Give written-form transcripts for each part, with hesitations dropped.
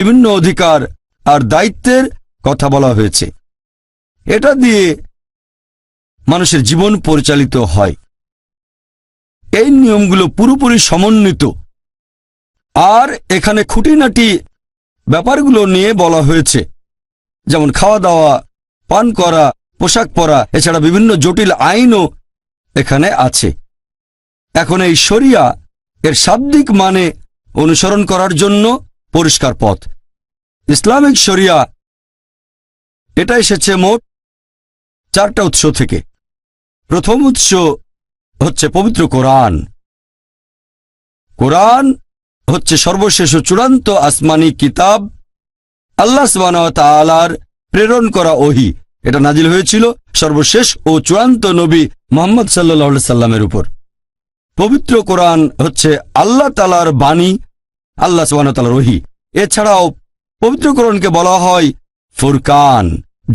বিভিন্ন অধিকার আর দায়িত্বের কথা বলা হয়েছে। এটা দিয়ে মানুষের জীবন পরিচালিত হয়। এই নিয়মগুলো পুরোপুরি সমন্বিত। আর এখানে খুঁটিনাটি ব্যাপারগুলো নিয়ে বলা হয়েছে, যেমন খাওয়া দাওয়া, পান করা, পোশাক পরা, এছাড়া বিভিন্ন জটিল আইনও এখানে আছে। এখন এই শরিয়া এর শাব্দিক মানে অনুসরণ করার জন্য পরিষ্কার পথ। ইসলামিক শরিয়া এটা এসেছে মোট 4টা উৎস থেকে। প্রথম উৎস হচ্ছে পবিত্র কোরআন। কোরআন হচ্ছে সর্বশেষ ও চূড়ান্ত আসমানি কিতাব, আল্লাহ সুবহানাহু ওয়া তাআলার প্রেরণ করা ওহী। এটা নাজিল হয়েছিল সর্বশেষ ও চূড়ান্ত নবী মুহাম্মদ সাল্লাল্লাহু আলাইহি সাল্লামের উপর। পবিত্র কোরআন হচ্ছে আল্লাহ তাআলার বাণী, আল্লাহ সুবহানাহু ওয়া তাআলার ওহী। এছাড়াও পবিত্র কোরআনকে বলা হয় ফুরকান,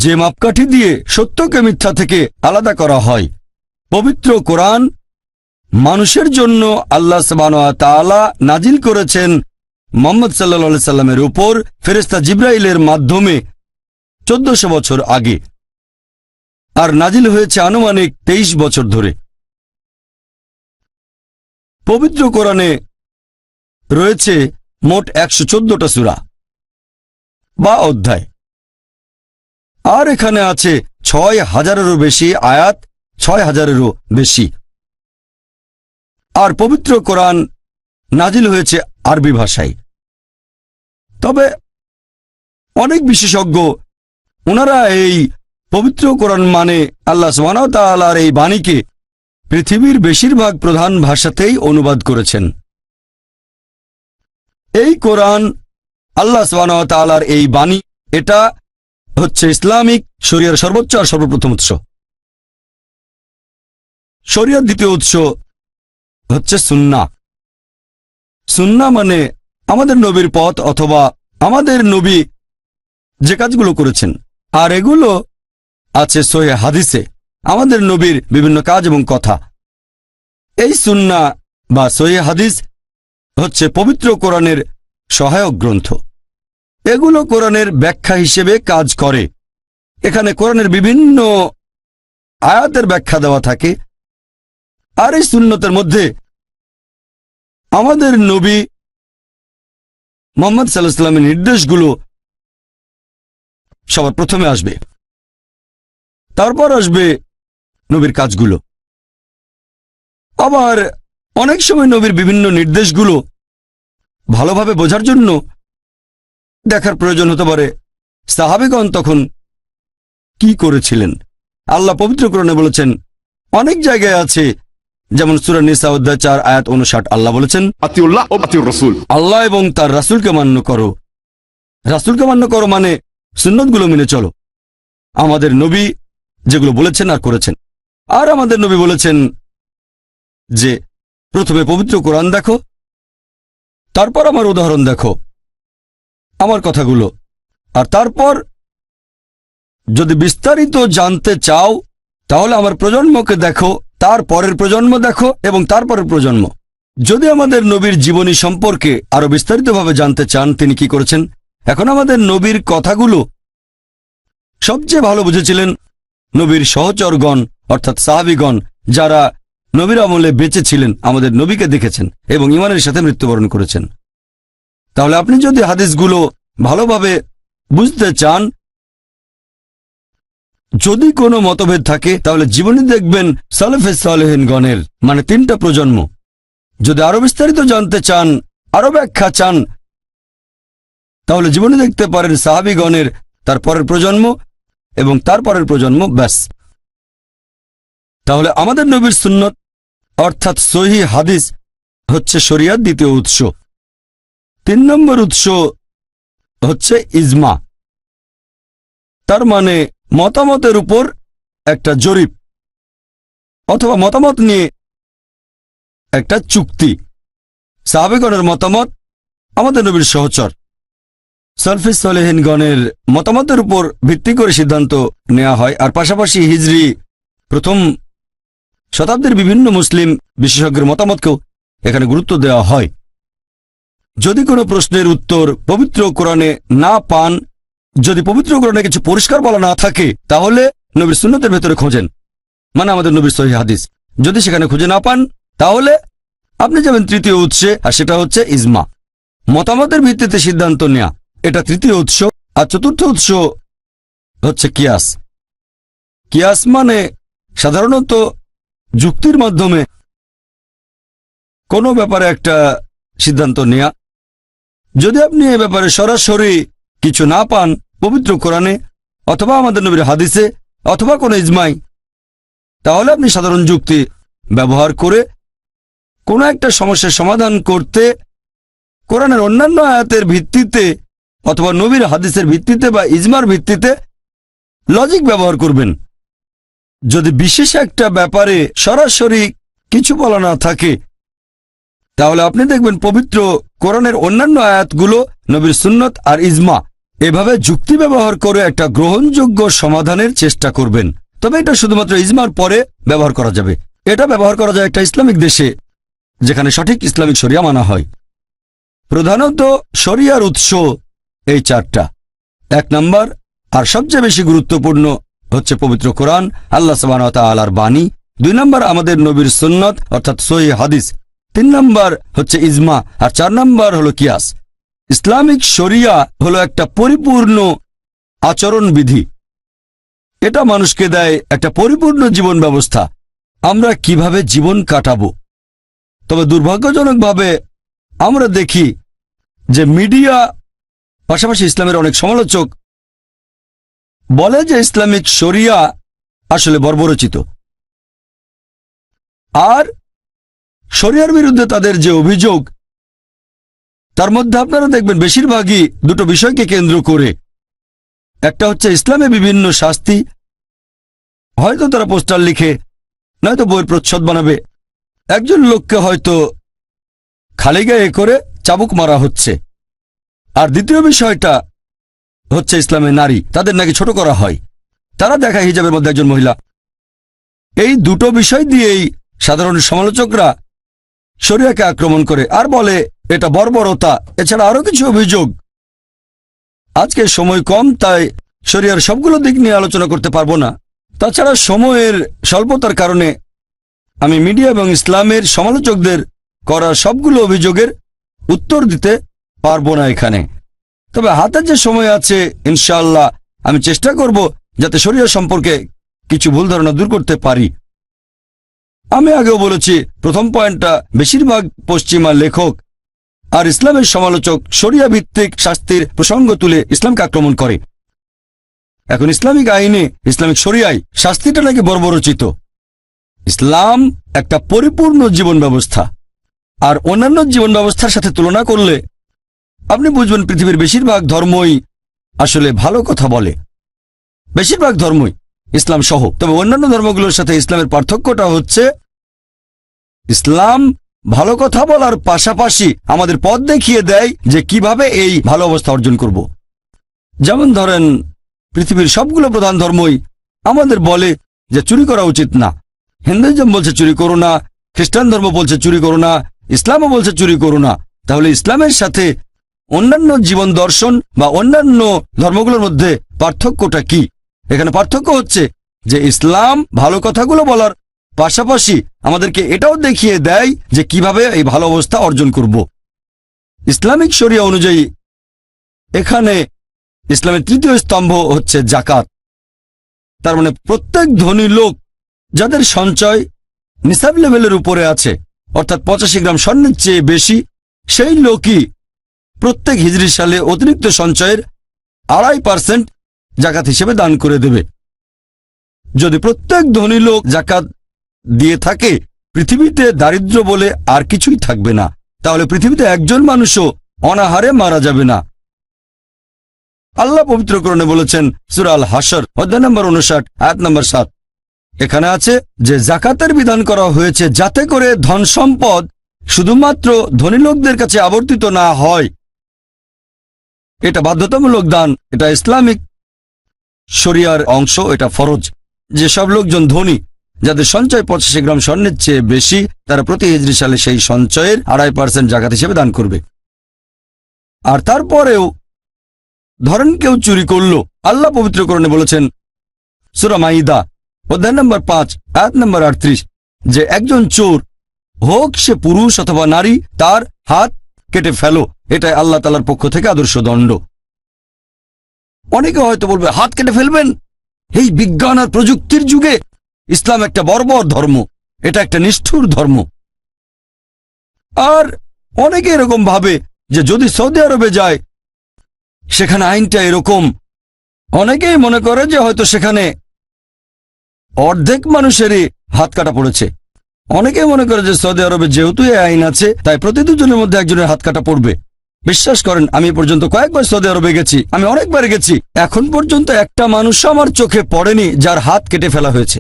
যে মাপকাঠি দিয়ে সত্যকে মিথ্যা থেকে আলাদা করা হয়। পবিত্র কোরআন মানুষের জন্য আল্লাহ সুবহানাহু ওয়া তাআলা নাজিল করেছেন মুহাম্মদ সাল্লাল্লাহু আলাইহি সাল্লামের উপর ফেরেশতা জিবরাইলের মাধ্যমে 1400 বছর আগে, আর নাজিল হয়েছে আনুমানিক 23 বছর ধরে। পবিত্র কোরআনে রয়েছে মোট 114টা সূরা বা অধ্যায়, আর এখানে আছে 6000-এরও বেশি আয়াত, 6000-এরও বেশি। আর পবিত্র কোরআন নাজিল হয়েছে আরবি ভাষায়। তবে অনেক বিশেষজ্ঞ ওনারা এই পবিত্র কোরআন মানে আল্লাহ সুবহানাহু ওয়া তাআলার এই বাণীকে পৃথিবীর বেশিরভাগ প্রধান ভাষাতেই অনুবাদ করেছেন। এই কোরআন আল্লাহ সুবহানাহু ওয়া তাআলার এই বাণী, এটা হচ্ছে ইসলামিক শরিয়ার সর্বোচ্চ আর সর্বপ্রথম উৎস। শরিয়ার দ্বিতীয় উৎস হচ্ছে সুন্নাহ। সুন্নাহ মানে আমাদের নবীর পথ অথবা আমাদের নবী যে কাজগুলো করেছেন, আর এগুলো আছে সহিহ হাদিসে, আমাদের নবীর বিভিন্ন কাজ এবং কথা। এই সুন্নাহ বা সহিহ হাদিস হচ্ছে পবিত্র কোরআনের সহায়ক গ্রন্থ। এগুলো কোরআনের ব্যাখ্যা হিসেবে কাজ করে। এখানে কোরআনের বিভিন্ন আয়াতের ব্যাখ্যা দেওয়া থাকে। আর এই সুন্নতের মধ্যে আমাদের নবী মুহাম্মদ সাল্লাল্লাহু আলাইহি ওয়াসাল্লামের নির্দেশগুলো সবার প্রথমে আসবে, তারপর আসবে নবীর কাজগুলো। আবার অনেক সময় নবীর বিভিন্ন নির্দেশগুলো ভালোভাবে বোঝার জন্য দেখার প্রয়োজন হতে পারে সাহাবীগণ তখন কি করেছিলেন। আল্লাহ পবিত্র কোরআনে বলেছেন, অনেক জায়গায় আছে, যেমন সূরা নিসা অধ্যায় 4 আয়াত 59, আল্লাহ বলেছেন আতিউল্লাহ ও আতিউর রাসূল, আল্লাহ এবং তার রাসূলকে মান্য করো। রাসূলকে মান্য করো মানে সুন্নতগুলো মেনে চলো, আমাদের নবী যেগুলো বলেছেন আর করেছেন। আর আমাদের নবী বলেছেন যে প্রথমে পবিত্র কোরআন দেখো, তারপর আমার উদাহরণ দেখো, আমার কথাগুলো, আর তারপর যদি বিস্তারিত জানতে চাও তাহলে আমার প্রজন্মকে দেখো, তার পরের প্রজন্ম দেখো এবং তারপরের প্রজন্ম। যদি আমাদের নবীর জীবনী সম্পর্কে আরো বিস্তারিতভাবে জানতে চান তিনি কি করেছেন, এখন আমাদের নবীর কথাগুলো সবচেয়ে ভালো বুঝেছিলেন নবীর সহচরগণ অর্থাৎ সাহাবীগণ, যারা নবীর আমলে বেঁচে ছিলেন, আমাদের নবীকে দেখেছেন এবং ঈমানের সাথে মৃত্যুবরণ করেছেন। তাহলে আপনি যদি হাদিসগুলো ভালোভাবে বুঝতে চান, যদি কোনো মতভেদ থাকে তাহলে জীবনী দেখবেন সালেফে সালেহিনগণের, মানে 3টা প্রজন্ম। যদি আরো বিস্তারিত জানতে চান, আরো ব্যাখ্যা চান, তাহলে জীবনী দেখতে পারেন সাহাবীগণের, তারপরের প্রজন্ম এবং তারপরের প্রজন্ম, ব্যাস। তাহলে আমাদের নবীর সুন্নত অর্থাৎ সহিহ হাদিস হচ্ছে শরিয়ার দ্বিতীয় উৎস। 3 নম্বর উৎস হচ্ছে ইজমা, তার মানে মতামতের উপর একটা জরিপ অথবা মতামত নিয়ে একটা চুক্তি। সাহাবীগণের মতামত আমাদের নবীর সহচর সালফে সালেহিনগণের মতামতের উপর ভিত্তি করে সিদ্ধান্ত নেওয়া হয়। আর পাশাপাশি হিজরি প্রথম শতাব্দীর বিভিন্ন মুসলিম বিশেষজ্ঞের মতামতকেও এখানে গুরুত্ব দেওয়া হয়। যদি কোনো প্রশ্নের উত্তর পবিত্র কোরআনে না পান, যদি পবিত্র কোরআনে কিছু পরিষ্কার বলা না থাকে, তাহলে নবীর সুন্নতের ভেতরে খোঁজেন, মানে আমাদের নবীর সহিহ হাদিস। যদি সেখানে খুঁজে না পান, তাহলে আপনি যাবেন তৃতীয় উৎসে, আর সেটা হচ্ছে ইজমা, মতামতের ভিত্তিতে সিদ্ধান্ত নেয়া। এটা তৃতীয় উৎস। আর চতুর্থ উৎস হচ্ছে কিয়াস। কিয়াস মানে সাধারণত যুক্তির মাধ্যমে কোনো ব্যাপারে একটা সিদ্ধান্ত নেয়া। যদি আপনি এ ব্যাপারে সরাসরি কিছু না পান পবিত্র কোরআনে অথবা আমাদের নবীর হাদিসে অথবা কোনো ইজমাই, তাহলে আপনি সাধারণ যুক্তি ব্যবহার করে কোনো একটা সমস্যার সমাধান করতে কোরআনের অন্যান্য আয়াতের ভিত্তিতে অথবা নবীর হাদিসের ভিত্তিতে বা ইজমার ভিত্তিতে লজিক ব্যবহার করবেন। যদি বিশেষ একটা ব্যাপারে সরাসরি কিছু বলা না থাকে, তাহলে আপনি দেখবেন পবিত্র কোরআনের অন্যান্য আয়াতগুলো, নবীর সুন্নত আর ইজমা, এভাবে যুক্তি ব্যবহার করে একটা গ্রহণযোগ্য সমাধানের চেষ্টা করবেন। তবে এটা শুধুমাত্র ইজমার পরে ব্যবহার করা যাবে। এটা ব্যবহার করা যায় একটা ইসলামিক দেশে যেখানে সঠিক ইসলামিক শরিয়া মানা হয়। প্রধানত শরিয়ার উৎস এই চারটা। 1 নম্বর আর সবচেয়ে বেশি গুরুত্বপূর্ণ হচ্ছে পবিত্র কোরআন, আল্লাহ সুবহানাহু ওয়া তাআলার বাণী। 2 নম্বর আমাদের নবীর সুন্নত অর্থাৎ সহিহ হাদিস। 3 নম্বর হচ্ছে ইজমা, আর 4 নম্বর হলো কিয়াস। ইসলামিক শরিয়া হলো একটা পরিপূর্ণ আচরণ বিধি। এটা মানুষকে দেয় একটা পরিপূর্ণ জীবন ব্যবস্থা, আমরা কিভাবে জীবন কাটাবো। তবে দুর্ভাগ্যজনকভাবে আমরা দেখি যে মিডিয়া, পাশাপাশি ইসলামের অনেক সমালোচক বলে যে ইসলামিক শরিয়া আসলে বর্বরচিত, আর শরিয়ার বিরুদ্ধে তাদের যে অভিযোগ, তার মধ্যে আপনারা দেখবেন বেশিরভাগই দুটো বিষয়কে কেন্দ্র করে। একটা হচ্ছে ইসলামে বিভিন্ন শাস্তি, হয়তো তারা পোস্টার লিখে, নয়তো বইয়ের প্রচ্ছদ বানাবে, একজন লোককে হয়তো খালি গায়ে করে চাবুক মারা হচ্ছে। আর দ্বিতীয় বিষয়টা হচ্ছে ইসলামে নারী, তাদের নাকি ছোট করা হয়, তারা দেখায় হিজাবের মধ্যে একজন মহিলা। এই দুটো বিষয় দিয়েই সাধারণ সমালোচকরা শরিয়াকে আক্রমণ করে আর বলে এটা বর্বরতা। এছাড়া আরো কিছু অভিযোগ। আজকে সময় কম, তাই শরিয়ার সবগুলো দিক নিয়ে আলোচনা করতে পারবো না। তাছাড়া সময়ের স্বল্পতার কারণে আমি মিডিয়া এবং ইসলামের সমালোচকদের করা সবগুলো অভিযোগের উত্তর দিতে পারবো না এখানে। তবে হাতে যে সময় আছে, ইনশাআল্লাহ আমি চেষ্টা করব যাতে শরিয়া সম্পর্কে কিছু ভুল ধারণা দূর করতে পারি। আমি আগেও বলেছি, প্রথম পয়েন্টটা, বেশিরভাগ পশ্চিমা লেখক আর ইসলামের সমালোচক শরিয়া ভিত্তিক শাস্তির প্রসঙ্গ তুলে ইসলামকে আক্রমণ করে। এখন ইসলামিক আইনে, ইসলামিক শরিয়ায় শাস্তিটা নাকি বর্বরচিত। ইসলাম একটা পরিপূর্ণ জীবন ব্যবস্থা, আর অন্যান্য জীবন ব্যবস্থার সাথে তুলনা করলে আপনি বুঝবেন পৃথিবীর বেশিরভাগ ধর্মই আসলে ভালো কথা বলে, বেশিরভাগ ধর্মই, ইসলাম সহ। তবে অন্যান্য ধর্মগুলোর সাথে ইসলামের পার্থক্যটা হচ্ছে ইসলাম ভালো কথা বলার পাশাপাশি আমাদের পথ দেখিয়ে দেয় যে কিভাবে এই ভালো অবস্থা অর্জন করব। যেমন ধরেন, পৃথিবীর সবগুলো প্রধান ধর্মই আমাদের বলে যে চুরি করা উচিত না। হিন্দুইজম বলছে চুরি করো না, খ্রিস্টান ধর্ম বলছে চুরি করো না, ইসলামও বলছে চুরি করো না। তাহলে ইসলামের সাথে অন্যান্য জীবন দর্শন বা অন্যান্য ধর্মগুলোর মধ্যে পার্থক্যটা কি? এখানে পার্থক্য হচ্ছে যে ইসলাম ভালো কথাগুলো বলার পাশাপাশি আমাদেরকে এটাও দেখিয়ে দেয় যে কিভাবে এই ভালো অবস্থা অর্জন করব। ইসলামিক শরিয়া অনুযায়ী এখানে ইসলামের তৃতীয় স্তম্ভ হচ্ছে যাকাত। তার মানে প্রত্যেক ধনী লোক যাদের সঞ্চয় নিসাব লেভেলের উপরে আছে, অর্থাৎ 85 গ্রাম স্বর্ণের চেয়ে বেশি, সেই লোকই প্রত্যেক হিজরি সালে অতিরিক্ত সঞ্চয়ের 2.5% জাকাত হিসেবে দান করে দেবে। যদি প্রত্যেক ধনী লোক জাকাত দিয়ে থাকে, পৃথিবীতে দারিদ্র্য বলে আর কিছুই থাকবে না। তাহলে পৃথিবীতে একজন মানুষও অনাহারে মারা যাবে না। আল্লাহ পবিত্র কোরআনে বলেছেন, সূরা আল হাশর অধ্যায় নম্বর 59 আয়াত নম্বর 7, এখানে আছে যে জাকাতের বিধান করা হয়েছে যাতে করে ধন সম্পদ শুধুমাত্র ধনী লোকদের কাছে আবর্তিত না হয়। এটা বাধ্যতামূলক দান, এটা ইসলামিক শরিয়ার অংশ, এটা ফরজ। যেসব লোকজন ধনী, যাদের সঞ্চয় 85 গ্রাম স্বর্ণের চেয়ে বেশি, তারা প্রতি হিজরি সালে সেই সঞ্চয়ের 2.5% জাকাত হিসেবে দান করবে। আর তারপরেও ধরেন কেউ চুরি করলো, আল্লাহ পবিত্রকরণে বলেছেন সূরা মাইদা অধ্যায় নম্বর 5 আয়াত নম্বর 38 যে একজন চোর হোক সে পুরুষ অথবা নারী, তার হাত কেটে ফেলো। এটাই আল্লাহ তাআলার পক্ষ থেকে আদর্শ দণ্ড। অনেকে হয়তো বলবে হাত কেটে ফেলবেন? এই বিজ্ঞান আর প্রযুক্তির যুগে ইসলাম একটা বর্বর ধর্ম, এটা একটা নিষ্ঠুর ধর্ম। আর অনেকে এরকম ভাবে যে যদি সৌদি আরবে যায় সেখানে আইনটা এরকম। অনেকেই মনে করে যে হয়তো সেখানে অর্ধেক মানুষেরই হাত কাটা পড়েছে। অনেকেই মনে করে যে সৌদি আরবে যেহেতু এই আইন আছে তাই প্রতি দুজনের মধ্যে একজনের হাত কাটা পড়বে। বিশ্বাস করেন, আমি পর্যন্ত কয়েকবার সৌদি আরবে গেছি, আমি অনেকবার গেছি, এখন পর্যন্ত একটা মানুষ আমার চোখে পড়েনি যার হাত কেটে ফেলা হয়েছে।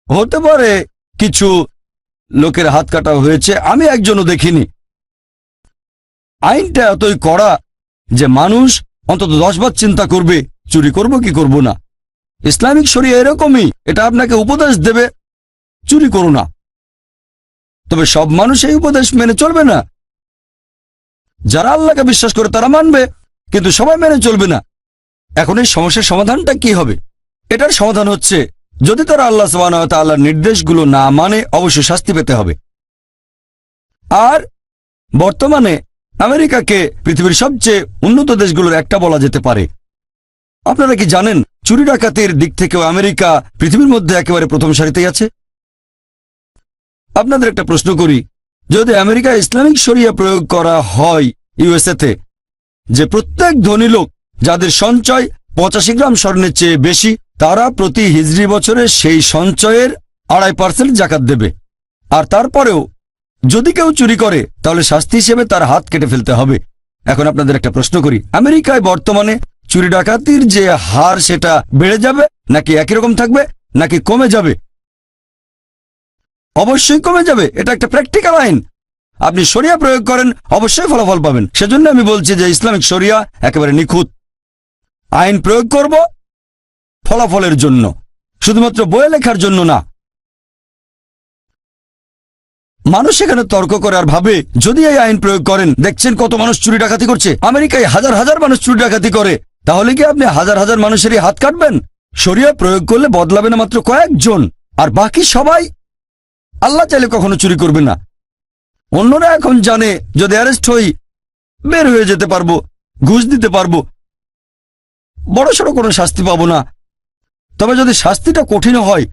হতে পারে কিছু লোকের হাত কাটা হয়েছে, আমি একজনও দেখিনি। আইনটা এতই কড়া যে মানুষ অন্তত 10 বার চিন্তা করবে চুরি করব কি করব না। ইসলামিক শরিয়া এরকমই, এটা আপনাকে উপদেশ দেবে চুরি করো না, তবে সব মানুষ এই উপদেশ মেনে চলবে না। যারা আল্লাহকে বিশ্বাস করে তারা মানবে, কিন্তু সবাই মেনে চলবে না। এখন এই সমস্যার সমাধানটা কি হবে? এটার সমাধান হচ্ছে যদি তারা আল্লাহ সুবহানাহু ওয়া তাআলার নির্দেশগুলো না মানে অবশ্যই শাস্তি পেতে হবে। আর বর্তমানে আমেরিকাকে পৃথিবীর সবচেয়ে উন্নত দেশগুলোর একটা বলা যেতে পারে। আপনারা কি জানেন চুরি ডাকাতির দিক থেকেও আমেরিকা পৃথিবীর মধ্যে একেবারে প্রথম সারিতেই আছে? আপনাদের একটা প্রশ্ন করি, যদি আমেরিকা ইসলামিক শরিয়া প্রয়োগ করা হয় ইউএসএতে, যে প্রত্যেক ধনী লোক যাদের সঞ্চয় 85 গ্রাম স্বর্ণের চেয়ে বেশি, তারা প্রতি হিজরি বছরে সেই সঞ্চয়ের 2.5% জাকাত দেবে। আর তারপরেও যদি কেউ চুরি করে তাহলে শাস্তি হিসেবে তার হাত কেটে ফেলতে হবে। এখন আপনাদের একটা প্রশ্ন করি, আমেরিকায় বর্তমানে চুরি ডাকাতির যে হার সেটা বেড়ে যাবে নাকি একই রকম থাকবে নাকি কমে যাবে? অবশ্যই কমে যাবে। এটা একটা প্র্যাকটিক্যাল আইন। আপনি শরিয়া প্রয়োগ করেন অবশ্যই ফলাফল পাবেন। সেজন্য আমি বলছি যে ইসলামিক শরিয়া একেবারে নিখুঁত। আইন প্রয়োগ করব ফলাফলের জন্য, শুধুমাত্র বইয়ে লেখার জন্য না। মানুষ এখানে তর্ক করে আর ভাবে যদি এই আইন প্রয়োগ করেন, দেখছেন কত মানুষ চুরি ডাকাতি করছে, আমেরিকায় হাজার হাজার মানুষ চুরি ডাকাতি করে, তাহলে কি আপনি হাজার হাজার মানুষেরই হাত কাটবেন? শরিয়া প্রয়োগ করলে বদলাবে না মাত্র কয়েকজন, আর বাকি সবাই আল্লাহ চাইলে কখনো চুরি করবে না। অন্যরা এখন জানে যদি অ্যারেস্ট হই বের হয়ে যেতে পারবো, ঘুষ দিতে পারবো, বড়সড় কোনো শাস্তি পাবো না। তবে যদি শাস্তিটা কঠিন হয়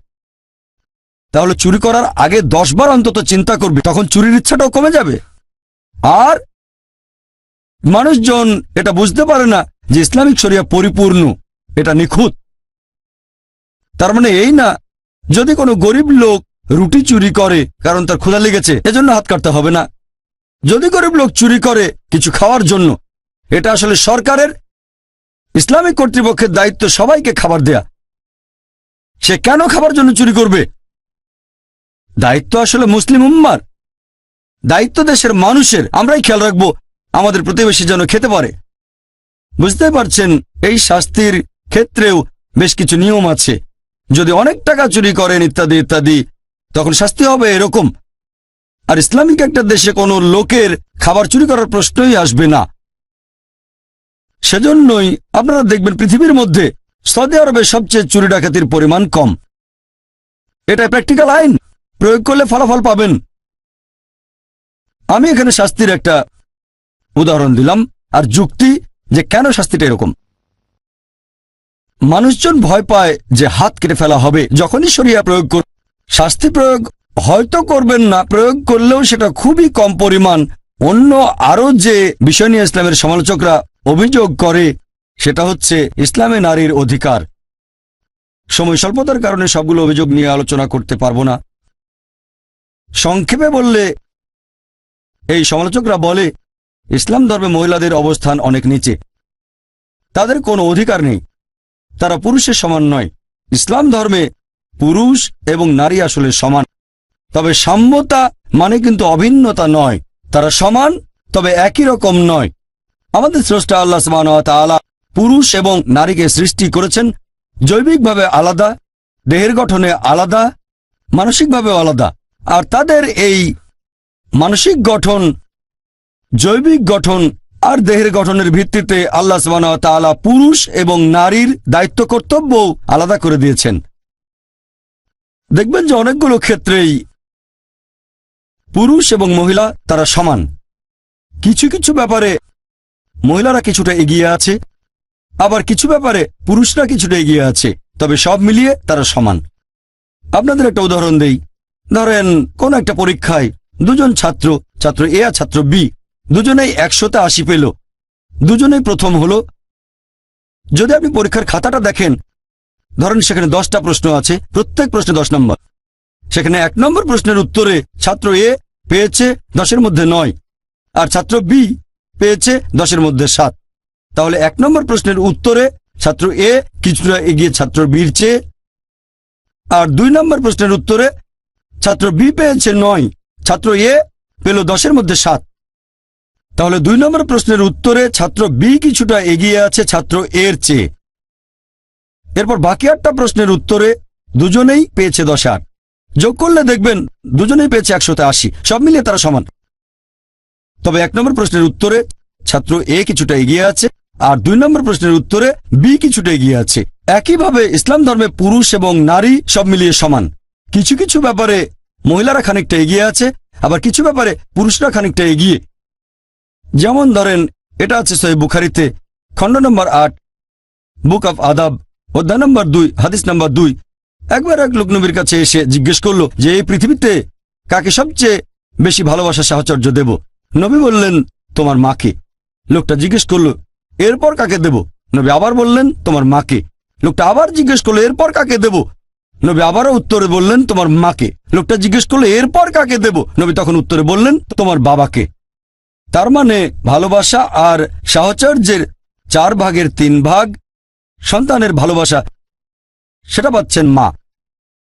তাহলে চুরি করার আগে 10 বার অন্তত চিন্তা করবে, তখন চুরির ইচ্ছাটাও কমে যাবে। আর মানুষজন এটা বুঝতে পারে না যে ইসলামিক শরিয়া পরিপূর্ণ, এটা নিখুঁত। তার মানে এই না যদি কোনো গরিব লোক রুটি চুরি করে কারণ তার ক্ষুধা লেগেছে এজন্য হাত কাটতে হবে না। যদি গরিব লোক চুরি করে কিছু খাওয়ার জন্য, এটা আসলে সরকারের, ইসলামিক কর্তৃপক্ষের দায়িত্ব সবাইকে খাবার দেয়া। সে কেন খাবার জন্য চুরি করবে? দায়িত্ব আসলে মুসলিম উম্মার, দায়িত্ব দেশের মানুষের। আমরাই খেয়াল রাখবো আমাদের প্রতিবেশী যেন খেতে পারে। বুঝতে পারছেন, এই শাস্তির ক্ষেত্রেও বেশ কিছু নিয়ম আছে। যদি অনেক টাকা চুরি করেন ইত্যাদি ইত্যাদি, তখন শাস্তি হবে এরকম। আর ইসলামিক একটা দেশে কোনো লোকের খাবার চুরি করার প্রশ্নই আসবে না। সেজন্যই আপনারা দেখবেন পৃথিবীর মধ্যে সৌদি আরবে সবচেয়ে চুরি ডাকাতির পরিমাণ কম। এটা প্র্যাকটিক্যাল আইন, প্রয়োগ করলে ফলাফল পাবেন। আমি এখানে শাস্তির একটা উদাহরণ দিলাম আর যুক্তি যে কেন শাস্তিটা এরকম। মানুষজন ভয় পায় যে হাত কেটে ফেলা হবে যখনই শরিয়া প্রয়োগ করবে। শাস্তি প্রয়োগ হয়তো করবেন না, প্রয়োগ করলেও সেটা খুবই কম পরিমাণ। অন্য আরো যে বিষয় নিয়ে ইসলামের সমালোচকরা অভিযোগ করে সেটা হচ্ছে ইসলামে নারীর অধিকার। সময় স্বল্পতার কারণে সবগুলো অভিযোগ নিয়ে আলোচনা করতে পারবো না। সংক্ষেপে বললে এই সমালোচকরা বলে ইসলাম ধর্মে মহিলাদের অবস্থান অনেক নিচে, তাদের কোনো অধিকার নেই, তারা পুরুষের সমান নয়। ইসলাম ধর্মে পুরুষ এবং নারী আসলে সমান, তবে সাম্যতা মানে কিন্তু অভিন্নতা নয়। তারা সমান তবে একই রকম নয়। আমাদের স্রষ্টা আল্লাহ সুবহানাহু ওয়া তাআলা পুরুষ এবং নারীকে সৃষ্টি করেছেন জৈবিকভাবে আলাদা, দেহের গঠনে আলাদা, মানসিকভাবে আলাদা। আর তাদের এই মানসিক গঠন, জৈবিক গঠন আর দেহের গঠনের ভিত্তিতে আল্লাহ সুবহানাহু ওয়া তাআলা পুরুষ এবং নারীর দায়িত্ব কর্তব্য আলাদা করে দিয়েছেন। দেখবেন যে অনেকগুলো ক্ষেত্রেই পুরুষ এবং মহিলা তারা সমান। কিছু কিছু ব্যাপারে মহিলারা কিছুটা এগিয়ে আছে, আবার কিছু ব্যাপারে পুরুষরা কিছুটা এগিয়ে আছে, তবে সব মিলিয়ে তারা সমান। আপনাদের একটা উদাহরণ দেই। ধরেন কোন একটা পরীক্ষায় দুজন ছাত্র এ আর ছাত্র বি, দুজনেই 100তে 80 পেল, দুজনেই প্রথম হলো। যদি আপনি পরীক্ষার খাতাটা দেখেন, ধরেন সেখানে 10টা প্রশ্ন আছে, প্রত্যেক প্রশ্নে 10 নম্বর। সেখানে 1 নম্বর প্রশ্নের উত্তরে ছাত্র এ পেয়েছে 10-এর মধ্যে 9, আর ছাত্র বি পেয়েছে 10-এর মধ্যে 7। তাহলে 1 নম্বর প্রশ্নের উত্তরে ছাত্র এ কিছুটা এগিয়ে ছাত্র বির চেয়ে, আর 2 নম্বর প্রশ্নের উত্তরে ছাত্র বি পেয়েছে 9, ছাত্র এ পেল 10-এর মধ্যে 7। তাহলে 2 নম্বর প্রশ্নের উত্তরে ছাত্র বি কিছুটা এগিয়ে আছে ছাত্র এর চেয়ে। এরপর বাকি 8টা প্রশ্নের উত্তরে দুজনেই পেয়েছে 10-8। যোগ করলে দেখবেন দুজনেই পেয়েছে 100তে 80, সব মিলিয়ে তারা সমান। তবে 1 নম্বর প্রশ্নের উত্তরে ছাত্র এ কিছুটা এগিয়ে আছে, আর 2 নম্বর প্রশ্নের উত্তরে বি কিছুটা এগিয়ে আছে। একইভাবে ইসলাম ধর্মে পুরুষ এবং নারী সব মিলিয়ে সমান। কিছু কিছু ব্যাপারে মহিলারা খানিকটা এগিয়ে আছে, আবার কিছু ব্যাপারে পুরুষরা খানিকটা এগিয়ে। যেমন ধরেন, এটা আছে সহিহ বুখারীতে, খণ্ড নম্বর 8, বুক অফ আদাব, অধ্যায় নম্বর 2, হাদিস নম্বর 2। একবার এক লোক নবীর কাছে এসে জিজ্ঞেস করলো যে এই পৃথিবীতে কাকে সবচেয়ে বেশি ভালোবাসা সাহচর্য দেব? নবী বললেন, তোমার মাকে। লোকটা জিজ্ঞেস করলো, এরপর কাকে দেব? নবী আবার বললেন, তোমার মাকে। লোকটা আবার জিজ্ঞেস করলো, এরপর কাকে দেব? নবী আবারও উত্তরে বললেন, তোমার মাকে। লোকটা জিজ্ঞেস করলো, এরপর কাকে দেব? নবী তখন উত্তরে বললেন, তোমার বাবাকে। তার মানে ভালোবাসা আর সাহচর্যের 4 ভাগের 3 ভাগ সন্তানের ভালোবাসা সেটা পাচ্ছেন মা,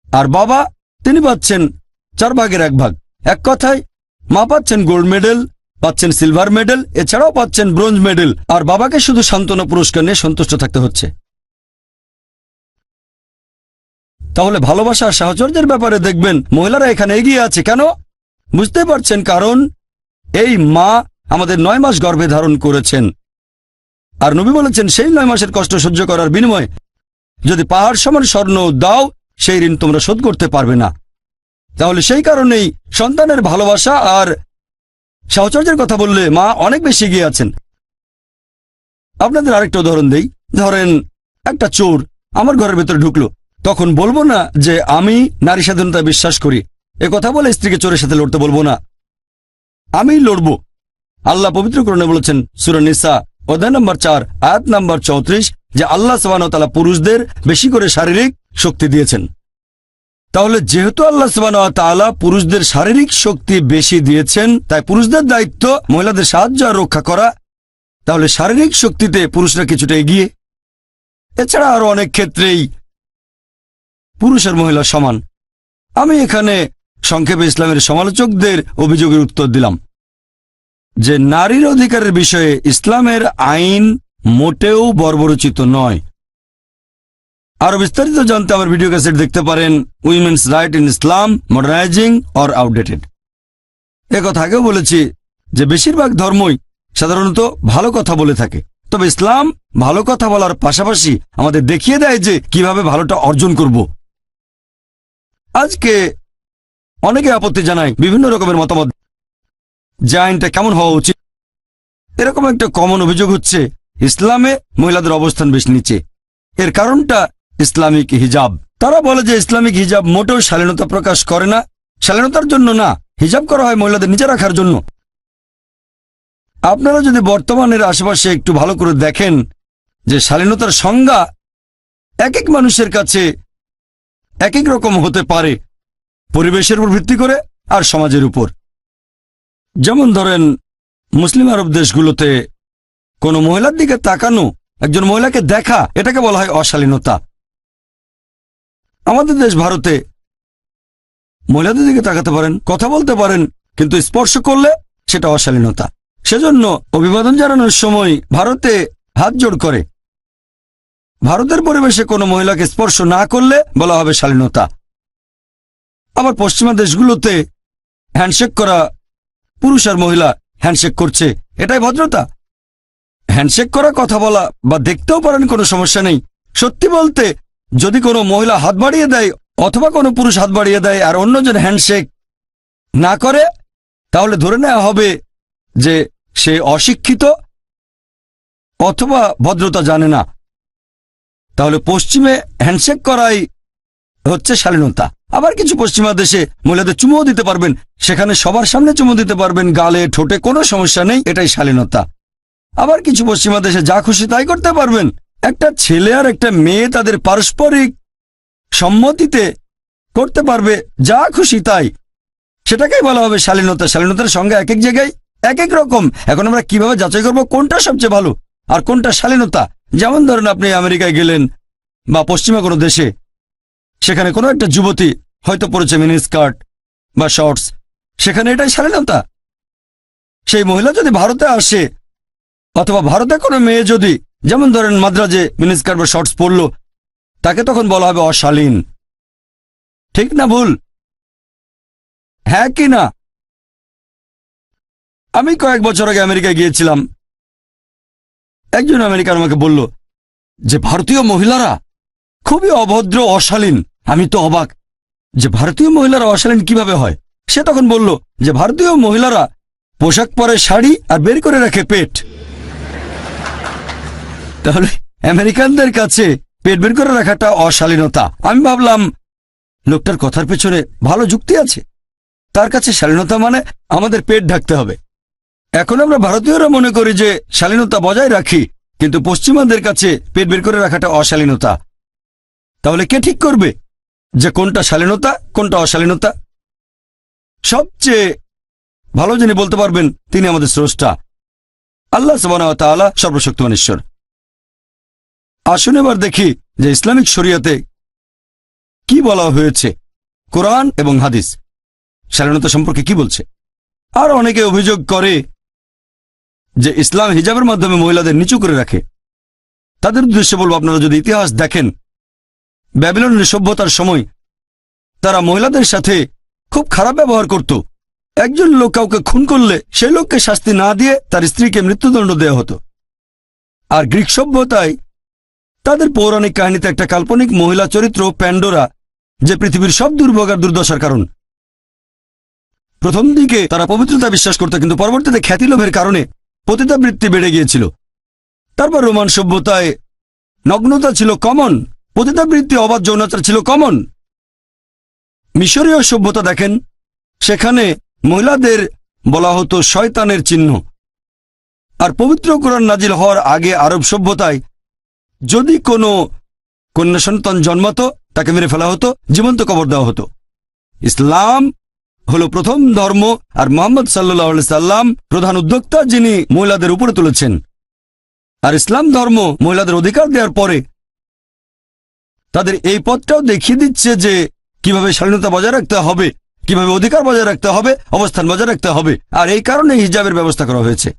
আর বাবা তিনি পাচ্ছেন 4 ভাগের 1 ভাগ। এক কথায় মা পাচ্ছেন গোল্ড মেডেল, পাচ্ছেন সিলভার মেডেল, এছাড়াও পাচ্ছেন ব্রোঞ্জ মেডেল, আর বাবাকে শুধু সান্ত্বনা পুরস্কার নিয়ে সন্তুষ্ট থাকতে হচ্ছে। তাহলে ভালোবাসা আর সাহচর্যের ব্যাপারে দেখবেন মহিলারা এখানে এগিয়ে আছে। কেন? বুঝতে পারছেন, কারণ এই মা আমাদের 9 মাস গর্ভে ধারণ করেছেন, আর নবী বলেছেন সেই 9 মাসের কষ্ট সহ্য করার বিনিময়ে যদি পাহাড় সমান স্বর্ণ দাও, সেই ঋণ তোমরা শোধ করতে পারবে না। তাহলে সেই কারণেই সন্তানের ভালোবাসা আর সাহচর্যের কথা বললে মা অনেক বেশি এগিয়ে আছেন। আপনাদের আরেকটা উদাহরণ দেই। ধরেন একটা চোর আমার ঘরের ভেতরে ঢুকলো, তখন বলবো না যে আমি নারী স্বাধীনতায় বিশ্বাস করি। কথা বলে স্ত্রীকে চোরের সাথে লড়তে বলবো না, আমি লড়বো। আল্লাহ পবিত্র কোরআনে বলেছেন সূরা নিসা অধ্যায় নম্বর 4 আয়াত নম্বর 34 যে আল্লাহ সুবহানাহু ওয়া তাআলা পুরুষদের বেশি করে শারীরিক শক্তি দিয়েছেন। তাহলে যেহেতু আল্লাহ সুবহানাহু ওয়া তাআলা পুরুষদের শারীরিক শক্তি বেশি দিয়েছেন, তাই পুরুষদের দায়িত্ব মহিলাদের সাহায্য আর রক্ষা করা। তাহলে শারীরিক শক্তিতে পুরুষরা কিছুটা এগিয়ে। এছাড়া আরো অনেক ক্ষেত্রেই পুরুষ আর মহিলা সমান। আমি এখানে সংক্ষেপে ইসলামের সমালোচকদের অভিযোগের উত্তর দিলাম যে নারীর অধিকারের বিষয়ে ইসলামের আইন মোটেও বর্বরচিত নয়। আরো বিস্তারিত জানতে আমার ভিডিও ক্যাসেট দেখতে পারেন, women's right in Islam, মডার্নাইজিং or outdated. কথা আগেও বলেছি যে বেশিরভাগ ধর্মই সাধারণত ভালো কথা বলে থাকে, তবে ইসলাম ভালো কথা বলার পাশাপাশি আমাদের দেখিয়ে দেয় যে কিভাবে ভালোটা অর্জন করব। আজকে অনেকে আপত্তি জানায়, বিভিন্ন রকমের মতামত, যে আইনটা কেমন হওয়া উচিত। এরকম একটা কমন অভিযোগ হচ্ছে ইসলামে মহিলাদের অবস্থান বেশ নিচে। এর কারণটা ইসলামিক হিজাব। তারা বলে যে ইসলামিক হিজাব মোটেও শালীনতা প্রকাশ করে না, শালীনতার জন্য না, হিজাব করা হয় মহিলাদের নিচে রাখার জন্য। আপনারা যদি বর্তমানের আশেপাশে একটু ভালো করে দেখেন যে শালীনতার সংজ্ঞা এক এক মানুষের কাছে এক এক রকম হতে পারে, পরিবেশের উপর ভিত্তি করে আর সমাজের উপর। যেমন ধরেন মুসলিম আরব দেশগুলোতে কোনো মহিলার দিকে তাকানো, একজন মহিলাকে দেখা, এটাকে বলা হয় অশালীনতা। আমাদের দেশ ভারতে মহিলাদের দিকে তাকাতে পারেন, কথা বলতে পারেন, কিন্তু স্পর্শ করলে সেটা অশালীনতা। সেজন্য অভিবাদন জানানোর সময় ভারতে হাত জোড় করে। ভারতের পরিবেশে কোনো মহিলাকে স্পর্শ না করলে বলা হবে শালীনতা। আবার পশ্চিমা দেশগুলোতে হ্যান্ডশেক করা, পুরুষ আর মহিলা হ্যান্ডশেক করছে, এটাই ভদ্রতা। হ্যান্ডশেক করা, কথা বলা বা দেখতেও পারেন, কোনো সমস্যা নেই। সত্যি বলতে, যদি কোনো মহিলা হাত বাড়িয়ে দেয় অথবা কোনো পুরুষ হাত বাড়িয়ে দেয় আর অন্যজন হ্যান্ডশেক না করে, তাহলে ধরে নেওয়া হবে যে সে অশিক্ষিত অথবা ভদ্রতা জানে না। তাহলে পশ্চিমে হ্যান্ডশেক করাই হচ্ছে শালীনতা। আবার কিছু পশ্চিমা দেশে মহিলাদের চুমুও দিতে পারবেন, সেখানে সবার সামনে চুমু দিতে পারবেন, গালে ঠোঁটে, কোনো সমস্যা নেই, এটাই শালীনতা। আবার কিছু পশ্চিমা দেশে যা খুশি তাই করতে পারবেন। একটা ছেলে আর একটা মেয়ে তাদের পারস্পরিক সম্মতিতে করতে পারবে যা খুশি তাই, সেটাকেই বলা হবে শালীনতা। শালীনতার সংজ্ঞা এক এক জায়গায় এক এক রকম। এখন আমরা কিভাবে যাচাই করব কোনটা সবচেয়ে ভালো আর কোনটা শালীনতা? যেমন ধরেন, আপনি আমেরিকায় গেলেন বা পশ্চিমা কোনো দেশে, সেখানে কোনো একটা যুবতী হয়তো পরেছে মিনি স্কার্ট বা শর্টস, সেখানে এটাই শালীনতা। সেই মহিলা যদি ভারতে আসে অথবা ভারতে কোনো মেয়ে যদি, যেমন ধরেন মাদ্রাজে মিনি স্কার্ট বা শর্টস পরলো, তাকে তখন বলা হবে অশালীন। ঠিক না ভুল? হ্যাঁ কি না? আমি কয়েক বছর আগে আমেরিকায় গিয়েছিলাম। একজন আমেরিকান আমাকে বলল যে ভারতীয় মহিলারা খুবই অভদ্র, অশালীন। আমি তো অবাক যে ভারতীয় মহিলারা অশালীন কিভাবে হয়। সে তখন বলল যে ভারতীয় মহিলারা পোশাক পরে শাড়ি আর বের করে রাখে পেট। তাহলে আমেরিকানদের কাছে পেট বের করে রাখাটা অশালীনতা। আমি ভাবলাম লোকটার কথার পেছনে ভালো যুক্তি আছে। তার কাছে শালীনতা মানে আমাদের পেট ঢাকতে হবে। এখন আমরা ভারতীয়রা মনে করি যে শালীনতা বজায় রাখি, কিন্তু পশ্চিমাদের কাছে পেট বের করে রাখাটা অশালীনতা। তাহলে কে ঠিক করবে যে কোনটা শালীনতা কোনটা অশালীনতা? সবচেয়ে ভালো যিনি বলতে পারবেন তিনি আমাদের স্রষ্টা আল্লাহ সুবহানাহু ওয়া তাআলা, সর্বশক্তিমান ঈশ্বর। আসুন এবার দেখি যে ইসলামিক শরিয়াতে কি বলা হয়েছে, কোরআন এবং হাদিস শালীনতা সম্পর্কে কি বলছে। আর অনেকে অভিযোগ করে যে ইসলাম হিজাবের মাধ্যমে মহিলাদের নিচু করে রাখে। তাদের উদ্দেশ্যে বলবো, আপনারা যদি ইতিহাস দেখেন, ব্যাবিলনের সভ্যতার সময় তারা মহিলাদের সাথে খুব খারাপ ব্যবহার করত। একজন লোক কাউকে খুন করলে সেই লোককে শাস্তি না দিয়ে তার স্ত্রীকে মৃত্যুদণ্ড দেওয়া হতো। আর গ্রিক সভ্যতায় তাদের পৌরাণিক কাহিনীতে একটা কাল্পনিক মহিলা চরিত্র প্যান্ডোরা, যে পৃথিবীর সব দুর্ভোগ আর দুর্দশার কারণ। প্রথম দিকে তারা পবিত্রতা বিশ্বাস করত, কিন্তু পরবর্তীতে খ্যাতিলোভের কারণে পতিতাবৃত্তি বেড়ে গিয়েছিল। তারপর রোমান সভ্যতায় নগ্নতা ছিল কমন, পতিতাবৃত্তি, অবাধ যৌনাচার ছিল কমন। মিশরীয় সভ্যতা দেখেন, সেখানে মহিলাদের বলা হতো শয়তানের চিহ্ন। আর পবিত্র কোরআন নাজিল হওয়ার আগে আরব সভ্যতায় যদি কোনো কন্যা সন্তান জন্মাতো তাকে মেরে ফেলা হতো, জীবন্ত কবর দেওয়া হতো। ইসলাম হলো প্রথম ধর্ম, আর মুহাম্মদ সাল্লাল্লাহু আলাইহি সাল্লাম প্রধান উদ্যোক্তা, যিনি মহিলাদের উপরে তুলেছেন। আর ইসলাম ধর্ম মহিলাদের অধিকার দেওয়ার পরে তাদের এই পথটাও দেখিয়ে দিচ্ছে যে কিভাবে স্বাধীনতা বজায় রাখতে হবে, কিভাবে অধিকার বজায় রাখতে হবে, অবস্থান বজায় রাখতে হবে। আর এই কারণে হিজাবের ব্যবস্থা করা হয়েছে।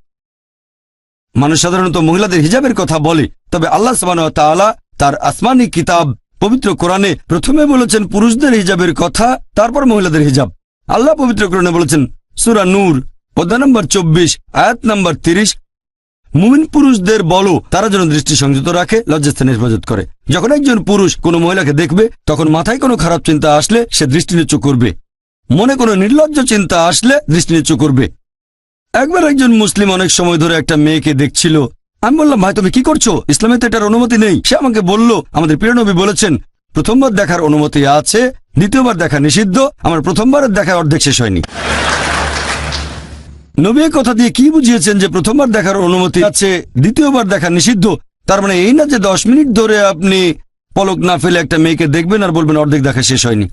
মানুষ সাধারণত মহিলাদের হিজাবের কথা বলে, তবে আল্লাহ সুবহানাহু ওয়া তাআলা তার আসমানি কিতাব পবিত্র কোরআনে প্রথমে বলেছেন পুরুষদের হিজাবের কথা, তারপর মহিলাদের হিজাব। আল্লাহ পবিত্র কোরআনে বলেছেন, সূরা নূর অধ্যায় নম্বর 24 আয়াত নম্বর 30, মুমিন পুরুষদের বলো তারা যেন দৃষ্টি সংযত রাখে, লজ্জাস্থানে হেফাজত করে। যখন একজন পুরুষ কোনো মহিলাকে দেখবে, তখন মাথায় কোনো খারাপ চিন্তা আসলে সে দৃষ্টি নিচু করবে, মনে কোনো নির্লজ্জ চিন্তা আসলে দৃষ্টি নিচু করবে। একবার একজন মুসলিম অনেক সময় ধরে একটা মেয়েকে দেখছিল। আমি বললাম, ভাই তুমি কি করছো? ইসলামে তো এটার অনুমতি নেই। সে আমাকে বলল, আমাদের প্রিয় নবী বলেছেন প্রথমবার দেখার অনুমতি আছে, দ্বিতীয়বার দেখা নিষিদ্ধ। আমার প্রথমবারের দেখা অর্ধেক শেষ হয়নি। নবী কথা দিয়ে কি বুঝিয়েছেন যে প্রথমবার দেখার অনুমতি আছে, দ্বিতীয়বার দেখা নিষিদ্ধ? তার মানে এই না যে 10 মিনিট ধরে আপনি পলক না ফেলে একটা মেয়েকে দেখবেন আর বলবেন অর্ধেক দেখা শেষ হয়নি।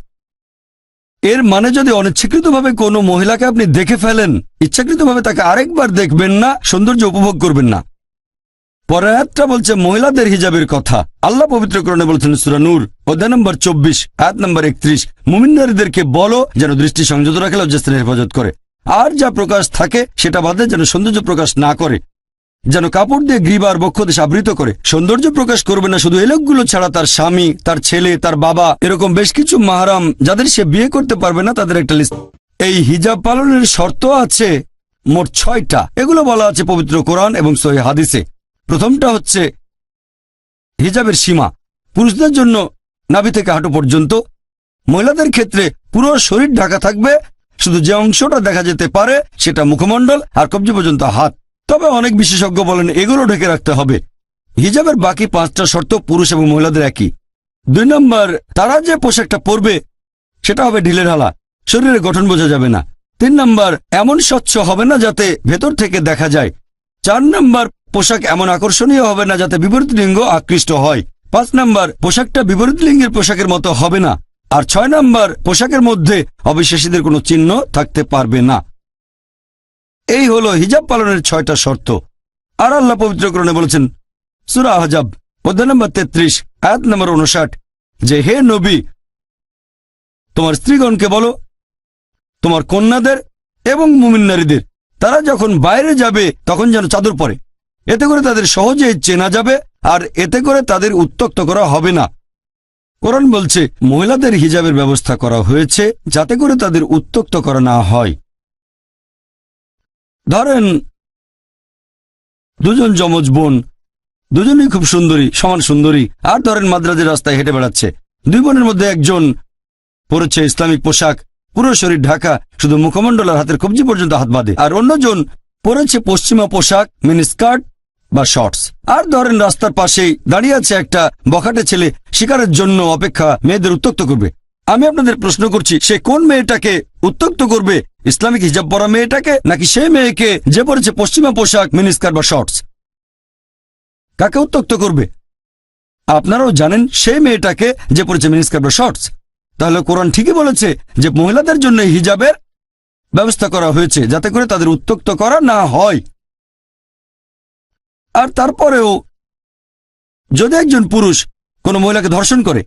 এর মানে যদি অনিচ্ছাকৃতভাবে কোনো মহিলাকে আপনি দেখে ফেলেন, ইচ্ছাকৃতভাবে তাকে আরেকবার দেখবেন না, সৌন্দর্য উপভোগ করবেন না। পরের আয়াতটা বলছে মহিলাদের হিজাবের কথা। আল্লাহ পবিত্র কোরআনে বলছেন সূরা নূর অধ্যায় নম্বর 24 আয়াত নম্বর 31, মুমিন নারীদেরকে বলো যেন দৃষ্টি সংযত রাখে, লজ্জাস্থানে হেফাজত করে। আর যা প্রকাশ থাকে সেটা বাদে যেন সৌন্দর্য প্রকাশ না করে, যেন কাপড় দিয়ে গ্রীব আর বক্ষদেশ আবৃত করে। সৌন্দর্য প্রকাশ করবে না শুধু এই লোকগুলো ছাড়া, তার স্বামী, তার ছেলে, তার বাবা, এরকম বেশ কিছু মাহরাম যাদের সে বিয়ে করতে পারবে না, তাদের একটা লিস্ট। এই হিজাব পালনের শর্ত আছে মোট 6টা। এগুলো বলা আছে পবিত্র কোরআন এবং সহিহ হাদিসে। প্রথমটা হচ্ছে হিজাবের সীমা। পুরুষদের জন্য নাভি থেকে হাঁটু পর্যন্ত, মহিলাদের ক্ষেত্রে পুরো শরীর ঢাকা থাকবে, শুধু যে অংশটা দেখা যেতে পারে সেটা মুখমণ্ডল আর কবজি পর্যন্ত হাত। তবে অনেক বিশেষজ্ঞ বলেন এগুলো ঢেকে রাখতে হবে। হিজাবের বাকি 5টা শর্ত পুরুষ এবং মহিলাদের একই। 2 নম্বর, তারা যে পোশাকটা পরবে সেটা হবে ঢিলেঢালা, শরীরের গঠন বোঝা যাবে না। 3 নম্বর, এমন স্বচ্ছ হবে না যাতে ভেতর থেকে দেখা যায়। 4 নম্বর, পোশাক এমন আকর্ষণীয় হবে না যাতে বিপরীত লিঙ্গ আকৃষ্ট হয়। 5 নম্বর, পোশাকটা বিপরীত লিঙ্গের পোশাকের মতো হবে না। আর 6 নম্বর, পোশাকের মধ্যে অবিশ্বাসীদের কোনো চিহ্ন থাকতে পারবে না। এই হলো হিজাব পালনের 6টা শর্ত। আর আল্লাহ পবিত্রকরণে বলেছেন সূরা আহজাব অধ্যায় নম্বর 33 আয়াত নম্বর 59 যে হে নবী, তোমার স্ত্রীগণকে বলো, তোমার কন্যাদের এবং মুমিন নারীদের, তারা যখন বাইরে যাবে তখন যেন চাদর পরে, এতে করে তাদের সহজেই চেনা যাবে আর এতে করে তাদের উত্ত্যক্ত করা হবে না। কোরআন বলছে মহিলাদের হিজাবের ব্যবস্থা করা হয়েছে যাতে করে তাদের উত্ত্যক্ত করা না হয়। ধরেন দুজন যমজ বোন, দুজনেই খুব সুন্দরী, সমান সুন্দরী, আর ধরেন মাদ্রাজের রাস্তায় হেঁটে বেড়াচ্ছে। 2 বোনের মধ্যে একজন পরেছে ইসলামিক পোশাক, পুরো শরীর ঢাকা, শুধু মুখমণ্ডল আর হাতের কবজি পর্যন্ত হাত বাঁধে, আর অন্যজন পরেছে পশ্চিমা পোশাক, মিনিস্কার্ট বা শর্টস। আর ধরেন রাস্তার পাশেই দাঁড়িয়ে আছে একটা বখাটে ছেলে, শিকারের জন্য অপেক্ষা, মেয়েদের উত্ত্যক্ত করবে। আমি আপনাদের প্রশ্ন করছি, সে কোন মেয়েটাকে উত্ত্যক্ত করবে? ইসলামিক হিজাব পরা মেয়েটাকে, নাকি সেই মেয়েকে যে পরেছে পশ্চিমা পোশাক, মিনিস্কার্ট বা শর্টস? কাকে উত্ত্যক্ত করবে? আপনারাও জানেন সেই মেয়েটাকে যে পরেছে মিনিস্কার্ট বা শর্টস। তাহলে কোরআন ঠিকই বলেছে যে মহিলাদের জন্য হিজাবের ব্যবস্থা করা হয়েছে যাতে করে তাদের উত্ত্যক্ত করা না হয়। আর তারপরেও যদি একজন পুরুষ কোনো মহিলাকে ধর্ষণ করে,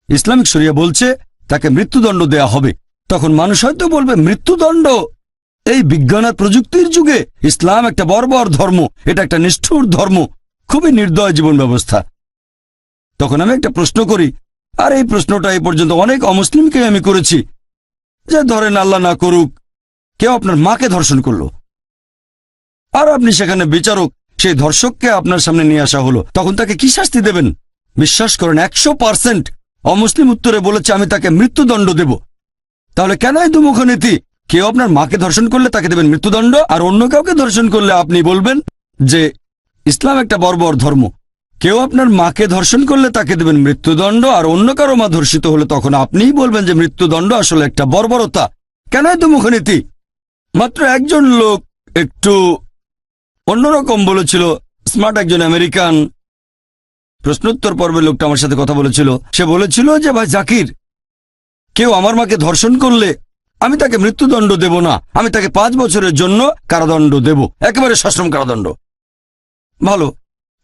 ইসলামিক শরিয়া বলছে তাকে মৃত্যুদণ্ড দেয়া হবে। তখন মানুষ হয়তো বলবে মৃত্যুদণ্ড? এই বিজ্ঞান আর প্রযুক্তির যুগে ইসলাম একটা বর্বর ধর্ম, এটা একটা নিষ্ঠুর ধর্ম, খুবই নির্দয় জীবন ব্যবস্থা। তখন আমি একটা প্রশ্ন করি, আর এই প্রশ্নটা এই পর্যন্ত অনেক অমুসলিমকে আমি করেছি, যে ধরেন আল্লাহ না করুক কেউ আপনার মাকে ধর্ষণ করলো, আর আপনি সেখানে বিচারক, সেই ধর্ষককে আপনার সামনে নিয়ে আসা হলো, তখন তাকে কি শাস্তি দেবেন? বিশ্বাস করেন 100% অমুসলিম উত্তরে বলেছে আমি তাকে মৃত্যুদণ্ড দেব। তাহলে কেন এই দুমুখ নীতি? কেউ আপনার মাকে ধর্ষণ করলে তাকে দেবেন মৃত্যুদণ্ড, আর অন্য কাউকে ধর্ষণ করলে আপনি বলবেন যে ইসলাম একটা বর্বর ধর্ম। কেউ আপনার মাকে ধর্ষণ করলে তাকে দেবেন মৃত্যুদণ্ড, আর অন্য কারো মা ধর্ষিত হলে তখন আপনিই বলবেন যে মৃত্যুদণ্ড আসলে একটা বর্বরতা। কেন এই দুমুখ নীতি? মাত্র একজন লোক একটু অন্যরকম বলেছিল, স্মার্ট একজন আমেরিকান, প্রশ্নোত্তর পর্বে লোকটা আমার সাথে কথা বলেছিল। সে বলেছিল যে ভাই জাকির, কেউ আমার মাকে ধর্ষণ করলে আমি তাকে মৃত্যুদণ্ড দেব না, আমি তাকে 5 বছরের জন্য কারাদণ্ড দেব, একেবারে সশ্রম কারাদণ্ড। ভালো,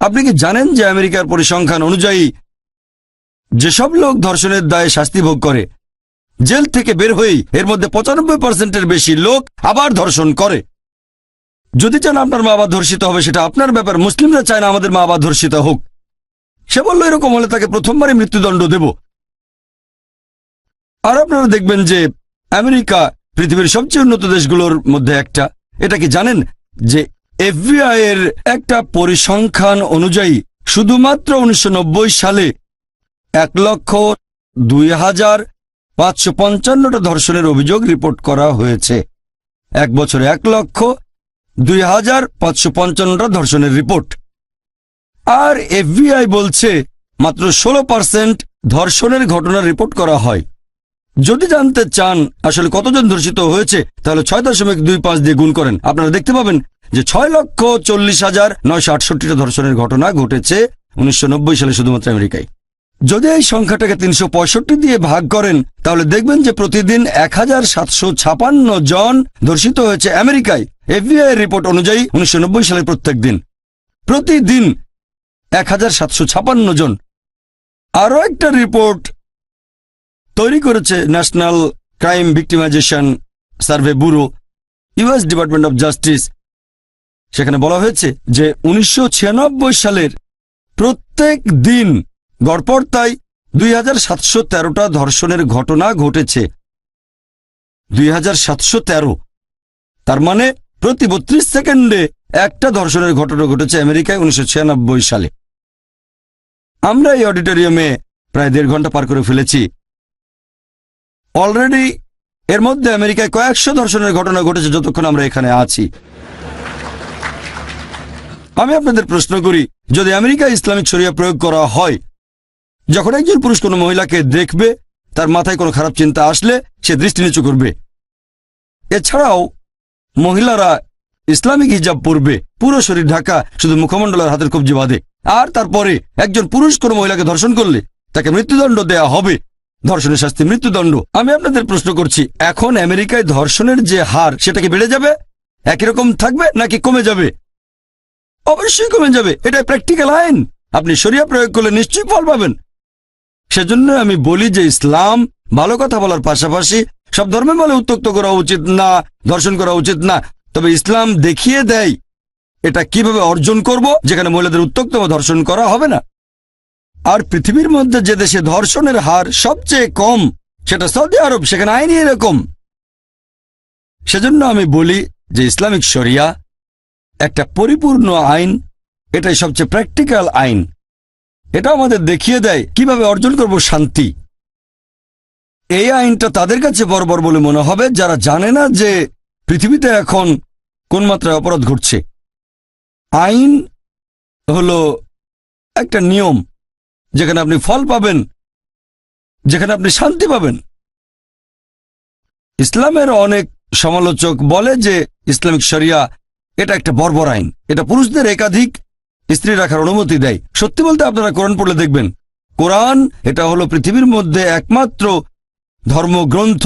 আপনি কি জানেন যে আমেরিকার পরিসংখ্যান অনুযায়ী যেসব লোক ধর্ষণের দায়ে শাস্তি ভোগ করে, জেল থেকে বের হয়েই এর মধ্যে 95%-এর বেশি লোক আবার ধর্ষণ করে। যদি চান আপনার মা আবার ধর্ষিত হবে সেটা আপনার ব্যাপার, মুসলিমরা চায় না আমাদের মা আবার ধর্ষিত হোক। সে বলল এরকম হলে তাকে প্রথমবারই মৃত্যুদণ্ড দেব। আর আপনারা দেখবেন যে আমেরিকা পৃথিবীর সবচেয়ে উন্নত দেশগুলোর মধ্যে একটা। এটা কি জানেন যে FBI এর একটা পরিসংখ্যান অনুযায়ী শুধুমাত্র 1990 সালে 1,02,555টা ধর্ষণের অভিযোগ রিপোর্ট করা হয়েছে। এক বছরে 1,02,555টা ধর্ষণের রিপোর্ট। আর FBI বলছে মাত্র 16% ধর্ষণের ঘটনা রিপোর্ট করা হয়। যদি জানতে চান আসলে কতজন ধর্ষিত হয়েছে, তাহলে 6.25 দিয়ে গুণ করেন, আপনারা দেখতে পাবেন যে 6,40,968টা ধর্ষণের ঘটনা ঘটেছে 1990 সালে শুধুমাত্র আমেরিকায়। যদি এই সংখ্যাটাকে 365 দিয়ে ভাগ করেন তাহলে দেখবেন যে প্রতিদিন 1,756 জন ধর্ষিত হয়েছে আমেরিকায়। FBI এর রিপোর্ট অনুযায়ী 1990 সালে প্রতিদিন 1,756 জন। আরও একটা রিপোর্ট তৈরি করেছে national crime victimization survey bureau, US department of justice. সেখানে বলা হয়েছে যে 1996 সালের প্রত্যেক দিন গড়পড়তায় 2,713টা ধর্ষণের ঘটনা ঘটেছে। 2,713, তার মানে প্রতি 32 সেকেন্ডে একটা ধর্ষণের ঘটনা ঘটেছে আমেরিকায় 1996 সালে। আমরা এই অডিটোরিয়ামে প্রায় 1.5 ঘন্টা পার করে ফেলেছি। অলরেডি এর মধ্যে আমেরিকায় কয়েকশো ধর্ষণের ঘটনা ঘটেছে যতক্ষণ আমরা এখানে আছি। আমি আপনাদের প্রশ্ন করি, যদি আমেরিকায় ইসলামিক শরিয়া প্রয়োগ করা হয়, যখন একজন পুরুষ কোনো মহিলাকে দেখবে, তার মাথায় কোনো খারাপ চিন্তা আসলে সে দৃষ্টি নিচু করবে। এছাড়াও মহিলারা ইসলামিক হিজাব পরবে, পুরো শরীর ঢাকা, শুধু মুখমণ্ডল আর হাতের কবজি বাঁধে। আর তারপরে একজন পুরুষ কোনো মহিলাকে ধর্ষণ করলে তাকে মৃত্যুদণ্ড দেয়া হবে। ধর্ষণের শাস্তি মৃত্যুদণ্ড। আমি আপনাদের প্রশ্ন করছি, এখন আমেরিকায় ধর্ষণের যে হার, সেটা কি বেড়ে যাবে, একই রকম থাকবে নাকি কমে যাবে? অবশ্যই কমে যাবে। এটা প্র্যাকটিক্যাল আইন। আপনি শরিয়া প্রয়োগ করলে নিশ্চয়ই ফল পাবেন। সেজন্য আমি বলি যে ইসলাম ভালো কথা বলার পাশাপাশি সব ধর্মে বলে উত্ত্যক্ত করা উচিত না, ধর্ষণ করা উচিত না, তবে ইসলাম দেখিয়ে দেয় এটা কিভাবে অর্জন করব, যেখানে মহিলাদের উত্ত্যক্ত বা ধর্ষণ করা হবে না। আর পৃথিবীর মধ্যে যে দেশে ধর্ষণের হার সবচেয়ে কম, সেটা সৌদি আরব। সেখানে আইনই এরকম। সেজন্য আমি বলি যে ইসলামিক শরিয়া একটা পরিপূর্ণ আইন, এটাই সবচেয়ে প্র্যাকটিক্যাল আইন। এটা আমাদের দেখিয়ে দেয় কিভাবে অর্জন করব শান্তি। এই আইনটা তাদের কাছে বর্বর বলে মনে হবে যারা জানে না যে পৃথিবীতে এখন কোন মাত্রায় অপরাধ ঘটছে। আইন হলো একটা নিয়ম, যেখানে আপনি ফল পাবেন, যেখানে আপনি শান্তি পাবেন। ইসলামের অনেক সমালোচক বলে যে ইসলামিক শরিয়া এটা একটা বর্বর আইন, এটা পুরুষদের একাধিক স্ত্রী রাখার অনুমতি দেয়। সত্যি বলতে আপনারা কোরআন পড়লে দেখবেন, কোরআন এটা হলো পৃথিবীর মধ্যে একমাত্র ধর্মগ্রন্থ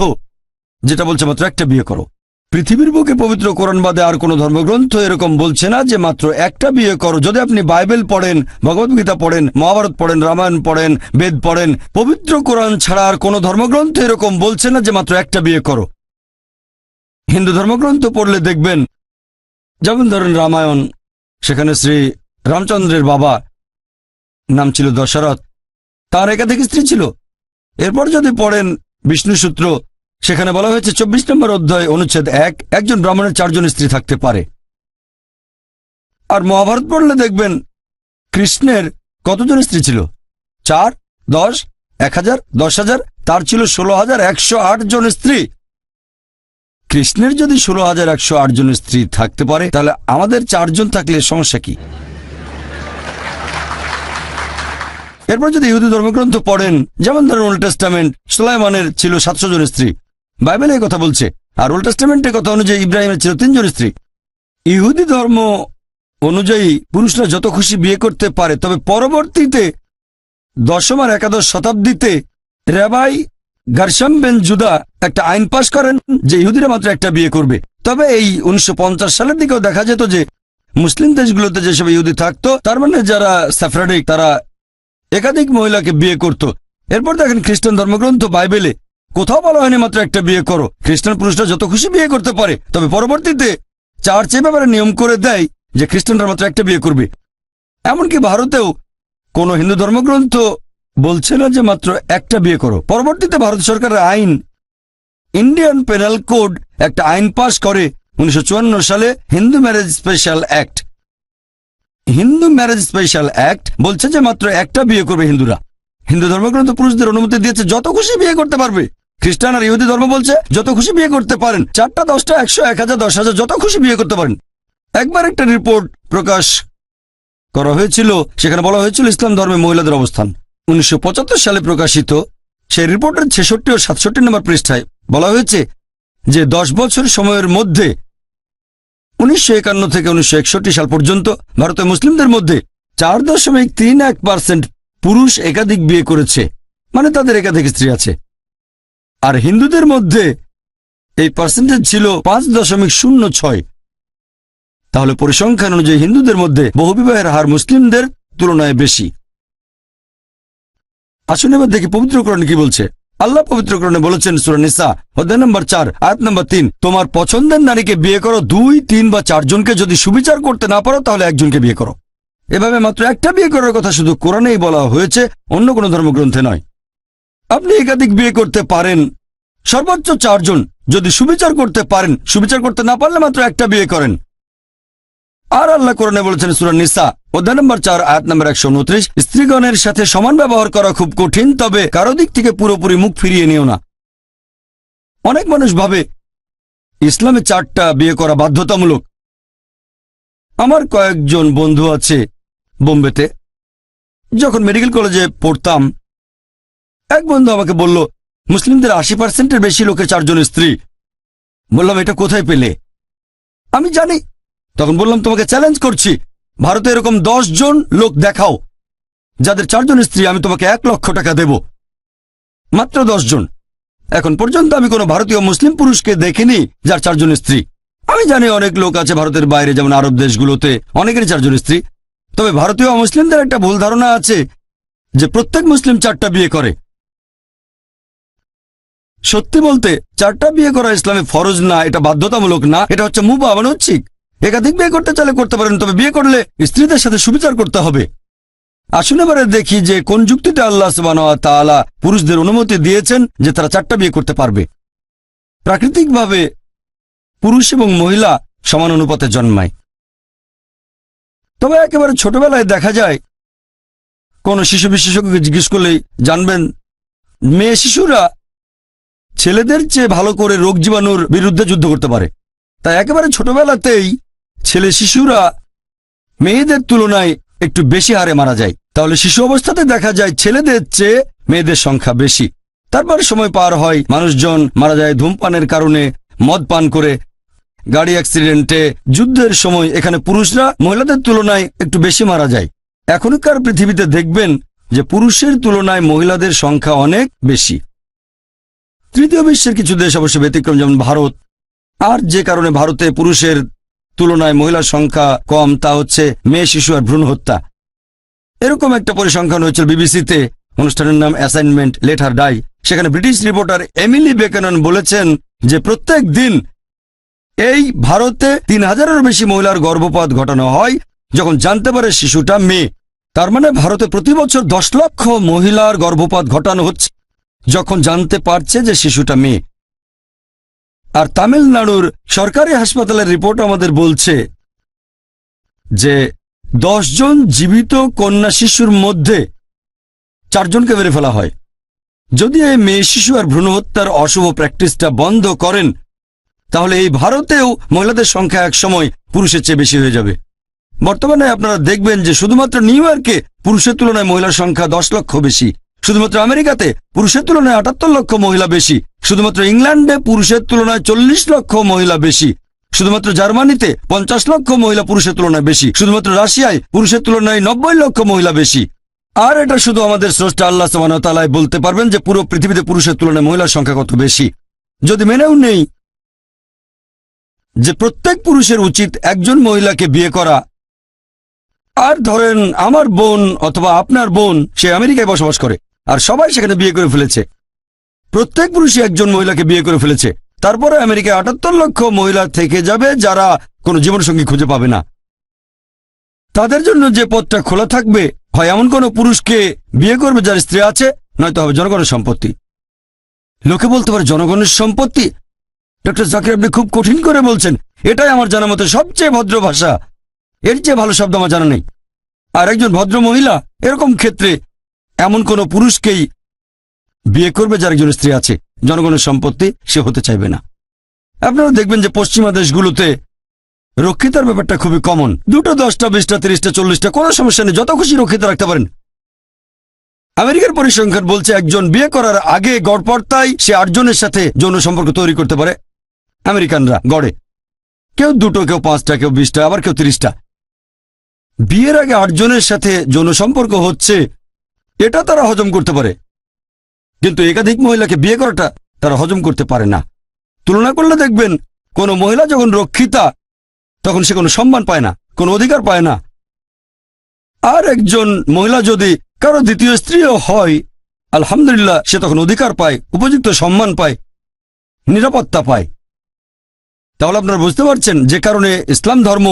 যেটা বলছে মাত্র একটা বিয়ে করো। পৃথিবীর বুকে পবিত্র কোরআন বাদে আর কোনো ধর্মগ্রন্থ এরকম বলছে না যে মাত্র একটা বিয়ে করো। যদি আপনি বাইবেল পড়েন, ভগবদ্গীতা পড়েন, মহাভারত পড়েন, রামায়ণ পড়েন, বেদ পড়েন, পবিত্র কোরআন ছাড়া আর কোনো ধর্মগ্রন্থ এরকম বলছে না যে মাত্র একটা বিয়ে করো। হিন্দু ধর্মগ্রন্থ পড়লে দেখবেন, যেমন ধরেন রামায়ণ, সেখানে শ্রী রামচন্দ্রের বাবা নাম ছিল দশরথ, তার একাধিক স্ত্রী ছিল। এরপর যদি পড়েন বিষ্ণু সূত্র, সেখানে বলা হয়েছে 24 নম্বর অধ্যায় অনুচ্ছেদ 1, একজন ব্রাহ্মণের 4 জন স্ত্রী থাকতে পারে। আর মহাভারত পড়লে দেখবেন কৃষ্ণের কতজন স্ত্রী ছিল? 4, 10, 1000, 10,000, তার ছিল 16,108 জন স্ত্রী। কৃষ্ণের যদি 16,108 জন স্ত্রী থাকতে পারে, তাহলে আমাদের 4 জন থাকলে সমস্যা কি? এরপর যদি ইহুদি ধর্মগ্রন্থ পড়েন, যেমন ধরেন ওল্ড টেস্টামেন্ট, সুলাইমানের ছিল 700 জন স্ত্রী। বাইবেলে এই কথা বলছে। আর ওল্ড টেস্টামেন্টের কথা অনুযায়ী ইব্রাহিমের ছিল 3 জন স্ত্রী। ইহুদি ধর্ম অনুযায়ী পুরুষরা যত খুশি বিয়ে করতে পারে, তবে পরবর্তীতে 10ম আর 11শ শতাব্দীতে রাবাই গারশাম বেন জুদা একটা আইন পাশ করেন যে ইহুদিরা মাত্র একটা বিয়ে করবে। তবে এই 1950 সালের দিকেও দেখা যেত যে মুসলিম দেশগুলোতে যেসব ইহুদি থাকতো, তার মানে যারা সেফরাডিক, তারা একাধিক মহিলাকে বিয়ে করত। এরপর দেখেন খ্রিস্টান ধর্মগ্রন্থ বাইবেলে কোথাও বলা হয়নি মাত্র একটা বিয়ে করো। খ্রিস্টান পুরুষরা যত খুশি বিয়ে করতে পারে, তবে পরবর্তীতে চার্চ এ ব্যাপারে নিয়ম করে দেয় যে খ্রিস্টানরা মাত্র একটা বিয়ে করবে। এমনকি ভারতেও কোনো হিন্দু ধর্মগ্রন্থ বলছে না যে মাত্র একটা বিয়ে করো। পরবর্তীতে ভারত সরকারের আইন, ইন্ডিয়ান পেনাল কোড, একটা আইন পাশ করে 1954 সালে, Hindu marriage special act. Hindu marriage special act বলছে যে মাত্র একটা বিয়ে করবে হিন্দুরা। হিন্দু ধর্মগ্রন্থ পুরুষদের অনুমতি দিয়েছে যত খুশি বিয়ে করতে পারবে। খ্রিস্টান আর ইহুদি ধর্ম বলছে যত খুশি বিয়ে করতে পারেন, 4টা, 10টা, 100, 1000, 10,000, যত খুশি বিয়ে করতে পারেন। একবার একটা রিপোর্ট প্রকাশ করা হয়েছিল, সেখানে বলা হয়েছিল ইসলাম ধর্মে মহিলাদের অবস্থান। 1975 সালে প্রকাশিত সেই রিপোর্টের 66 ও 67 নম্বর পৃষ্ঠায় বলা হয়েছে যে 10 বছর সময়ের মধ্যে 1951 থেকে 1961 সাল পর্যন্ত ভারতের মুসলিমদের মধ্যে 4.31% পুরুষ একাধিক বিয়ে করেছে, মানে তাদের একাধিক স্ত্রী আছে। আর হিন্দুদের মধ্যে এই পার্সেন্টেজ ছিল 5.06। তাহলে পরিসংখ্যান অনুযায়ী হিন্দুদের মধ্যে বহুবিবাহের হার মুসলিমদের তুলনায় বেশি। আসুন এবার দেখি পবিত্র কোরআন কি বলছে। আল্লাহ পবিত্র কোরআনে বলেছেন সূরা নিসা অধ্যায় নম্বর 4 আয়াত নম্বর 3, তোমার পছন্দের নারীকে বিয়ে করো 2, 3 বা 4 জনকে। যদি সুবিচার করতে না পারো তাহলে একজনকে বিয়ে করো। এভাবে মাত্র একটা বিয়ে করার কথা শুধু কোরআনেই বলা হয়েছে, অন্য কোনো ধর্মগ্রন্থে নয়। আপনি একাধিক বিয়ে করতে পারেন, সর্বোচ্চ 4 জন। যদি সুবিচার করতে পারেন, সুবিচার করতে না পারলে মাত্র একটা বিয়ে করেন। আর আল্লাহ কোরআনে বলেছেন সূরা নিসা অধ্যায় নম্বর 4 আয়াত নম্বর 129, স্ত্রীগণের সাথে সমান ব্যবহার করা খুব কঠিন, তবে কারো দিক থেকে পুরোপুরি মুখ ফিরিয়ে নিও না। অনেক মানুষ ভাবে ইসলামে 4টা বিয়ে করা বাধ্যতামূলক। আমার কয়েকজন বন্ধু আছে বোম্বেতে, যখন মেডিকেল কলেজে পড়তাম এক বন্ধু আমাকে বলল মুসলিমদের 80%-এর বেশি লোকের 4 জন স্ত্রী। বললাম এটা কোথায় পেলে? আমি জানি। তখন বললাম তোমাকে চ্যালেঞ্জ করছি, ভারতে এরকম 10 জন লোক দেখাও যাদের 4 জন স্ত্রী, আমি তোমাকে 1 লক্ষ টাকা দেব। মাত্র 10 জন। এখন পর্যন্ত আমি কোনো ভারতীয় মুসলিম পুরুষকে দেখিনি যার 4 জন স্ত্রী। আমি জানি অনেক লোক আছে ভারতের বাইরে, যেমন আরব দেশগুলোতে অনেকেরই 4 জন স্ত্রী। তবে ভারতীয় মুসলিমদের একটা ভুল ধারণা আছে যে প্রত্যেক মুসলিম 4টা বিয়ে করে। সত্যি বলতে 4টা বিয়ে করা ইসলামে ফরজ না, এটা বাধ্যতামূলক না, এটা হচ্ছে মুবাহ মানে ঐচ্ছিক। একাধিক বিয়ে করতে চাইলে করতে পারেন, তবে বিয়ে করলে স্ত্রীদের সাথে সুবিচার করতে হবে। আসুন এবারে দেখি যে কোন যুক্তিতে আল্লাহ সুবহানাহু ওয়া তাআলা পুরুষদের অনুমতি দিয়েছেন যে তারা 4টা বিয়ে করতে পারবে। প্রাকৃতিকভাবে পুরুষ এবং মহিলা সমান অনুপাতে জন্মায়, তবে একেবারে ছোটবেলায় দেখা যায় কোন শিশু বিশেষজ্ঞকে জিজ্ঞেস করলেই জানবেন মেয়ে শিশুরা ছেলেদের চেয়ে ভালো করে রোগ জীবাণুর বিরুদ্ধে যুদ্ধ করতে পারে। তাই একেবারে ছোটবেলাতেই ছেলে শিশুরা মেয়েদের তুলনায় একটু বেশি হারে মারা যায়। তাহলে শিশু অবস্থাতে দেখা যায় ছেলেদের চেয়ে মেয়েদের সংখ্যা বেশি। তারপর সময় পার হয়, মানুষজন মারা যায় ধূমপানের কারণে, মদ পান করে, গাড়ি অ্যাক্সিডেন্টে, যুদ্ধের সময়। এখানে পুরুষরা মহিলাদের তুলনায় একটু বেশি মারা যায়। এখনকার পৃথিবীতে দেখবেন যে পুরুষের তুলনায় মহিলাদের সংখ্যা অনেক বেশি। তৃতীয় বিশ্বের কিছু দেশ অবশ্য ব্যতিক্রম, যেমন ভারত। আর যে কারণে ভারতে পুরুষের তুলনায় মহিলার সংখ্যা কম তা হচ্ছে মেয়ে শিশু আর ভ্রূণ হত্যা। এরকম একটা পরিসংখ্যান হয়েছিল বিবিসিতে, অনুষ্ঠানের নাম অ্যাসাইনমেন্ট লেট হার ডাই। সেখানে ব্রিটিশ রিপোর্টার এমিলি বেকেনন বলেছেন যে প্রত্যেক দিন এই ভারতে 3000-এরও বেশি মহিলার গর্ভপাত ঘটানো হয় যখন জানতে পারে শিশুটা মেয়ে। তার মানে ভারতে প্রতি বছর 10 লক্ষ মহিলার গর্ভপাত ঘটানো হচ্ছে যখন জানতে পারছে যে শিশুটা মেয়ে। আর তামিলনাড়ুর সরকারি হাসপাতালের রিপোর্ট আমাদের বলছে যে 10 জন জীবিত কন্যা শিশুর মধ্যে 4 জনকে মেরে ফেলা হয়। যদি এই মেয়ে শিশু আর ভ্রূণ হত্যার অশুভ প্র্যাকটিসটা বন্ধ করেন তাহলে এই ভারতেও মহিলাদের সংখ্যা এক সময় পুরুষের চেয়ে বেশি হয়ে যাবে। বর্তমানে আপনারা দেখবেন যে শুধুমাত্র নিউ ইয়র্কে পুরুষের তুলনায় মহিলার সংখ্যা 10 লক্ষ বেশি, শুধুমাত্র আমেরিকাতে পুরুষের তুলনায় 78 লক্ষ মহিলা বেশি, শুধুমাত্র ইংল্যান্ডে পুরুষের তুলনায় 40 লক্ষ মহিলা বেশি, শুধুমাত্র জার্মানিতে 50 লক্ষ মহিলা পুরুষের তুলনায় বেশি, শুধুমাত্র রাশিয়ায় পুরুষের তুলনায় 90 লক্ষ মহিলা বেশি। আর এটা শুধু আমাদের স্রষ্টা আল্লাহ সুবহানাহু ওয়া তাআলা বলতে পারবেন যে পুরো পৃথিবীতে পুরুষের তুলনায় মহিলার সংখ্যা কত বেশি। যদি মেনেও নেই যে প্রত্যেক পুরুষের উচিত একজন মহিলাকে বিয়ে করা, আর ধরেন আমার বোন অথবা আপনার বোন সে আমেরিকায় বসবাস করে আর সবাই সেখানে বিয়ে করে ফেলেছে, প্রত্যেক পুরুষই একজন মহিলাকে বিয়ে করে ফেলেছে, তারপরে আমেরিকায় 78 লক্ষ মহিলা থেকে যাবে যারা কোনো জীবনসঙ্গী খুঁজে পাবে না। তাদের জন্য যে পথটা খোলা থাকবে হয় এমন কোনো পুরুষকে বিয়ে করবে যার স্ত্রী আছে, নয়তো হবে জনগণের সম্পত্তি। লোকে বলতে পারে জনগণের সম্পত্তি, ডক্টর জাকির আপনি খুব কঠিন করে বলছেন। এটাই আমার জানা মতে সবচেয়ে ভদ্র ভাষা, এর চেয়ে ভালো শব্দ আমার জানা নেই। আর একজন ভদ্র মহিলা এরকম ক্ষেত্রে এমন কোন পুরুষকেই বিয়ে করবে যার একজন স্ত্রী আছে, জনগণের সম্পত্তি সে হতে চাইবে না। আপনারা দেখবেন যে পশ্চিমা দেশগুলোতে রক্ষিতার ব্যাপারটা খুবই কমন। 2টা 10টা 20টা 30টা 40টা কোনো সমস্যা নেই, যত খুশি রক্ষিতা রাখতে পারেন। আমেরিকার পরিসংখ্যান বলছে একজন বিয়ে করার আগে গড়পড়তায় সে 8 জনের সাথে যৌন সম্পর্ক তৈরি করতে পারে। আমেরিকানরা গড়ে কেউ 2টো, কেউ 5টা, কেউ 20টা, আবার কেউ 30টা। বিয়ের আগে 8 জনের সাথে যৌন সম্পর্ক হচ্ছে এটা তারা হজম করতে পারে, কিন্তু একাধিক মহিলাকে বিয়ে করাটা তারা হজম করতে পারে না। তুলনা করলে দেখবেন কোন মহিলা যখন রক্ষিতা তখন সে কোনো সম্মান পায় না, কোনো অধিকার পায় না। আর একজন মহিলা যদি কারো দ্বিতীয় স্ত্রীও হয়, আলহামদুলিল্লাহ সে তখন অধিকার পায়, উপযুক্ত সম্মান পায়, নিরাপত্তা পায়। তাহলে আপনারা বুঝতে পারছেন যে কারণে ইসলাম ধর্ম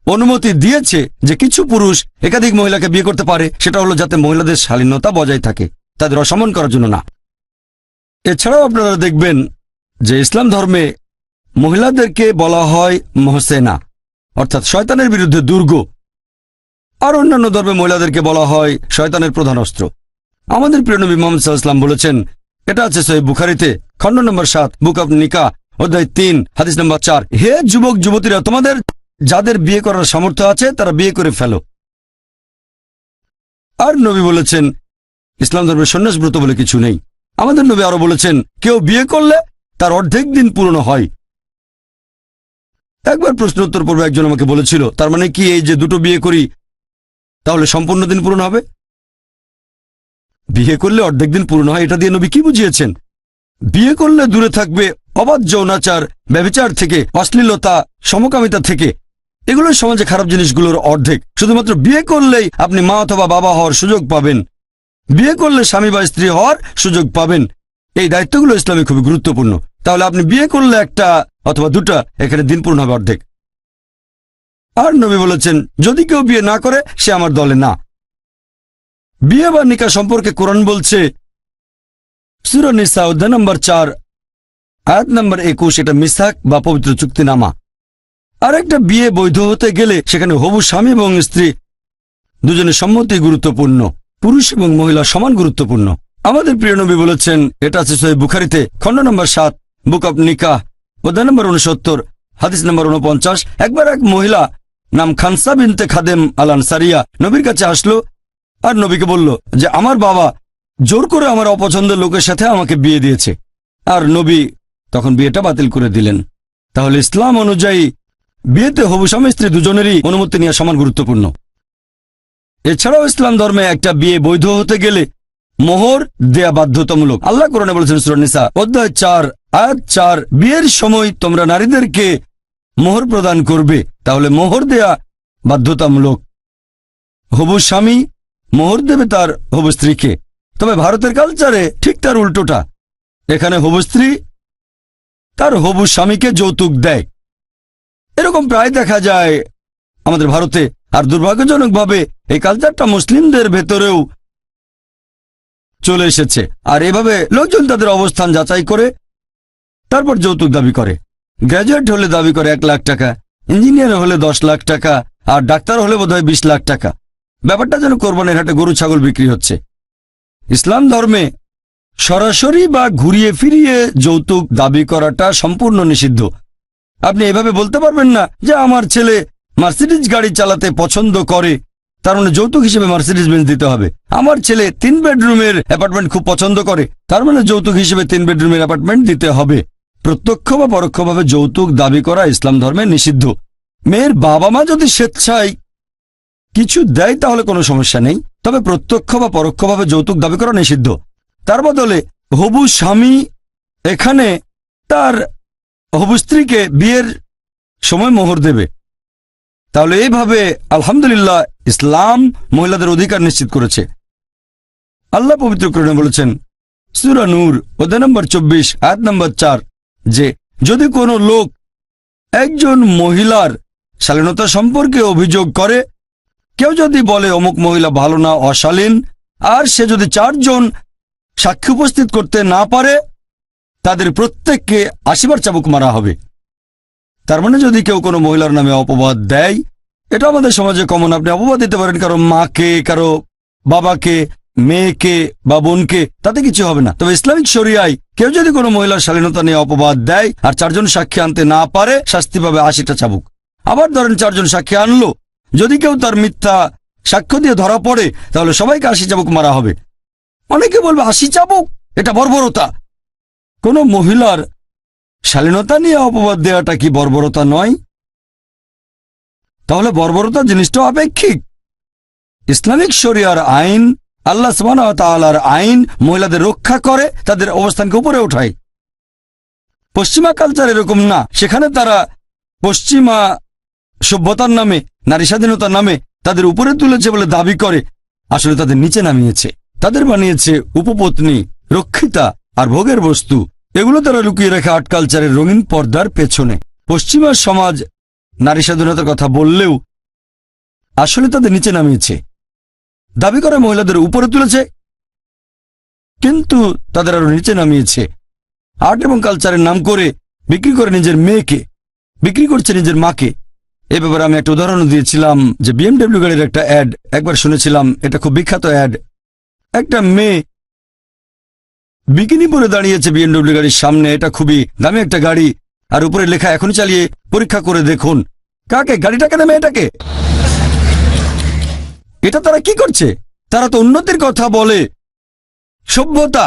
অনুমতি দিয়েছে যে কিছু পুরুষ একাধিক মহিলাকে বিয়ে করতে পারে, সেটা হলো যাতে মহিলাদের শালীনতা বজায় থাকে, তাদের অসম্মান করার জন্য না। এছাড়াও আপনারা দেখবেন যে ইসলাম ধর্মে মহিলাদেরকে বলা হয় মহসেনা, অর্থাৎ শয়তানের বিরুদ্ধে দুর্গ। আর অন্যান্য ধর্মে মহিলাদেরকে বলা হয় শয়তানের প্রধান অস্ত্র। আমাদের প্রিয় নবী মুহাম্মদ সাল্লাল্লাহু আলাইহি ওয়াসাল্লাম বলেছেন, এটা আছে সহিহ বুখারীতে খণ্ড নম্বর 7 বুক অব নিকাহ অধ্যায় 3 হাদিস নম্বর 4, হে যুবক যুবতীরা, তোমাদের যাদের বিয়ে করার সামর্থ্য আছে তারা বিয়ে করে ফেলো। আর নবী বলেছেন, ইসলাম ধর্মের সন্ন্যাস ব্রত বলে কিছু নেই। আমাদের নবী আরো বলেছেন, কেউ বিয়ে করলে তার অর্ধেক দিন পূর্ণ হয়। একবার প্রশ্ন উত্তর পূর্বে একজন আমাকে বলেছিল, তার মানে কি এই যে দুটো বিয়ে করি তাহলে সম্পূর্ণ দিন পূর্ণ হবে? বিয়ে করলে অর্ধেক দিন পূর্ণ হয়, এটা দিয়ে নবী কি বুঝিয়েছেন? বিয়ে করলে দূরে থাকবে অবাধ যৌনাচার, ব্যভিচার থেকে, অশ্লীলতা, সমকামিতা থেকে। এগুলো সমাজে খারাপ জিনিসগুলোর অর্ধেক। শুধুমাত্র বিয়ে করলেই আপনি মা অথবা বাবা হওয়ার সুযোগ পাবেন, বিয়ে করলে স্বামী বা স্ত্রী হওয়ার সুযোগ পাবেন। এই দায়িত্বগুলো ইসলামে খুবই গুরুত্বপূর্ণ। তাহলে আপনি বিয়ে করলে একটা অথবা দুটা, এখানে দিন পূর্ণ হবে অর্ধেক। আর নবী বলেছেন, যদি কেউ বিয়ে না করে সে আমার দলে না। বিয়ে বা নিকাহ সম্পর্কে কোরআন বলছে, সূরা নিসা অধ্যায় নম্বর 4 আয়াত নম্বর 21, এটা মিসাক বা পবিত্র চুক্তিনামা। আর একটা বিয়ে বৈধ হতে গেলে সেখানে হবু স্বামী এবং স্ত্রী দুজনের সম্মতি গুরুত্বপূর্ণ। পুরুষ এবং মহিলা সমান গুরুত্বপূর্ণ। আমাদের প্রিয় নবী বলেছেন, এটা আছে সহিহ বুখারীতে খণ্ড নম্বর 7 বুক অব নিকাহ অধ্যায় নম্বর 69 হাদিস নম্বর 49, একবার এক মহিলা নাম খানসা বিনতে খাদেম আল আনসারিয়া নবীর কাছে আসলো আর নবীকে বলল যে আমার বাবা জোর করে আমার অপছন্দের লোকের সাথে আমাকে বিয়ে দিয়েছে। আর নবী তখন বিয়েটা বাতিল করে দিলেন। তাহলে ইসলাম অনুযায়ী বিয়েতে হবু স্বামী স্ত্রী দুজনেরই অনুমতি নেওয়া সমান গুরুত্বপূর্ণ। এছাড়াও ইসলাম ধর্মে একটা বিয়ে বৈধ হতে গেলে মোহর দেয়া বাধ্যতামূলক। আল্লাহ কোরআনে বলেছেন সূরা নিসা অধ্যায় 4 আয়াত 4, বিয়ের সময় তোমরা নারীদেরকে মোহর প্রদান করবে। তাহলে মোহর দেয়া বাধ্যতামূলক। হবু স্বামী মোহর দেবে তার হবু স্ত্রীকে। তবে ভারতের কালচারে ঠিক তার উল্টোটা। এখানে হবু স্ত্রী তার হবু স্বামীকে যৌতুক দেয়। এরকম প্রায় দেখা যায় আমাদের ভারতে। আর দুর্ভাগ্যজনকভাবে এই কালচারটা মুসলিমদের ভেতরেও চলে এসেছে। আর এভাবে লোকজন তাদের অবস্থান যাচাই করে তারপর যৌতুক দাবি করে। গ্র্যাজুয়েট হলে দাবি করে 1 লাখ টাকা, ইঞ্জিনিয়ার হলে 10 লাখ টাকা, আর ডাক্তার হলে বোধহয় 20 লাখ টাকা। ব্যাপারটা যেন কোরবানির হাটে গরু ছাগল বিক্রি হচ্ছে। ইসলাম ধর্মে সরাসরি বা ঘুরিয়ে ফিরিয়ে যৌতুক দাবি করাটা সম্পূর্ণ নিষিদ্ধ। আপনি এভাবে বলতে পারবেন না যে আমার ছেলে মার্সিডিজ গাড়ি চালাতে পছন্দ করে, তার মানে যৌতুক হিসেবে মার্সিডিজ বেঞ্চ দিতে হবে। আমার ছেলে 3 বেডরুমের অ্যাপার্টমেন্ট খুব পছন্দ করে, তার মানে যৌতুক হিসেবে 3 বেডরুমের অ্যাপার্টমেন্ট দিতে হবে। প্রত্যক্ষ বা পরোক্ষভাবে যৌতুক দাবি করা ইসলাম ধর্মে নিষিদ্ধ। মেয়ের বাবা মা যদি স্বেচ্ছায় কিছু দেয় তাহলে কোনো সমস্যা নেই, তবে প্রত্যক্ষ বা পরোক্ষভাবে যৌতুক দাবি করা নিষিদ্ধ। তার বদলে হবু স্বামী এখানে তার হবু স্ত্রীকে বিয়ের সময় মোহর দেবে। তাহলে এইভাবে আলহামদুলিল্লাহ ইসলাম মহিলাদের অধিকার নিশ্চিত করেছে। আল্লাহ পবিত্র কোরআনে বলেছেন সূরা নূর অধ্যায় নম্বর 24 আয়াত নম্বর 4 যে যদি কোনো লোক একজন মহিলার শালীনতা সম্পর্কে অভিযোগ করে, কেউ যদি বলে অমুক মহিলা ভালো না, অশালীন, আর সে যদি 4 জন সাক্ষী উপস্থিত করতে না পারে, তাদের প্রত্যেককে 80 বার চাবুক মারা হবে। তার মানে যদি কেউ কোনো মহিলার নামে অপবাদ দেয়, এটা আমাদের সমাজে কমন। আপনি অপবাদ দিতে পারেন কারো মাকে, কারো বাবাকে, মেয়েকে বা বোনকে, তাতে কিছু হবে না। তবে ইসলামিক শরিয়ায় কেউ যদি কোনো মহিলার শালীনতা নিয়ে অপবাদ দেয় আর 4 জন সাক্ষী আনতে না পারে, শাস্তি পাবে 80টা চাবুক। আবার ধরেন 4 জন সাক্ষী আনলো, যদি কেউ তার মিথ্যা সাক্ষ্য দিয়ে ধরা পড়ে তাহলে সবাইকে 80 চাবুক মারা হবে। অনেকে বলবে 80 চাবুক, এটা বর্বরতা। কোনো মহিলার শালীনতা নিয়ে অপবাদ দেওয়াটা কি বর্বরতা নয়? তাহলে বর্বরতা জিনিসটা আপেক্ষিক। ইসলামিক শরিয়ার আইন, আল্লাহ সুবহানাহু ওয়া তাআলার আইন মহিলাদের রক্ষা করে, তাদের অবস্থানকে উপরে ওঠায়। পশ্চিমা কালচার এরকম না। সেখানে তারা পশ্চিমা সভ্যতার নামে, নারী স্বাধীনতার নামে তাদের উপরে তুলেছে বলে দাবি করে, আসলে তাদের নিচে নামিয়েছে। তাদের বানিয়েছে উপপত্নী, রক্ষিতা আর ভোগের বস্তু। এগুলো তারা লুকিয়ে রাখে আর্ট কালচারের রঙিন পর্দার পেছনে। পশ্চিমা সমাজ নারী স্বাধীনতার কথা বললেও আসলে তাদের নিচে নামিয়েছে। দাবি করে মহিলাদের উপরে তুলেছে, কিন্তু তাদের আরো নিচে নামিয়েছে। আর্ট এবং কালচারের নাম করে বিক্রি করে নিজের মেয়েকে, বিক্রি করছে নিজের মাকে। এ ব্যাপারে আমি একটা উদাহরণ দিয়েছিলাম যে BMW গাড়ির একটা অ্যাড একবার শুনেছিলাম, এটা খুব বিখ্যাত অ্যাড। একটা মেয়ে বিকিনি পরে দাঁড়িয়েছে BMW গাড়ির সামনে, এটা খুবই দামি একটা গাড়ি, আর উপরে লেখা এখনই চালিয়ে পরীক্ষা করে দেখুন। কাকে? গাড়িটাকে না মেয়েটাকে? এটা তারা কি করছে? তারা তো উন্নতির কথা বলে, সভ্যতা,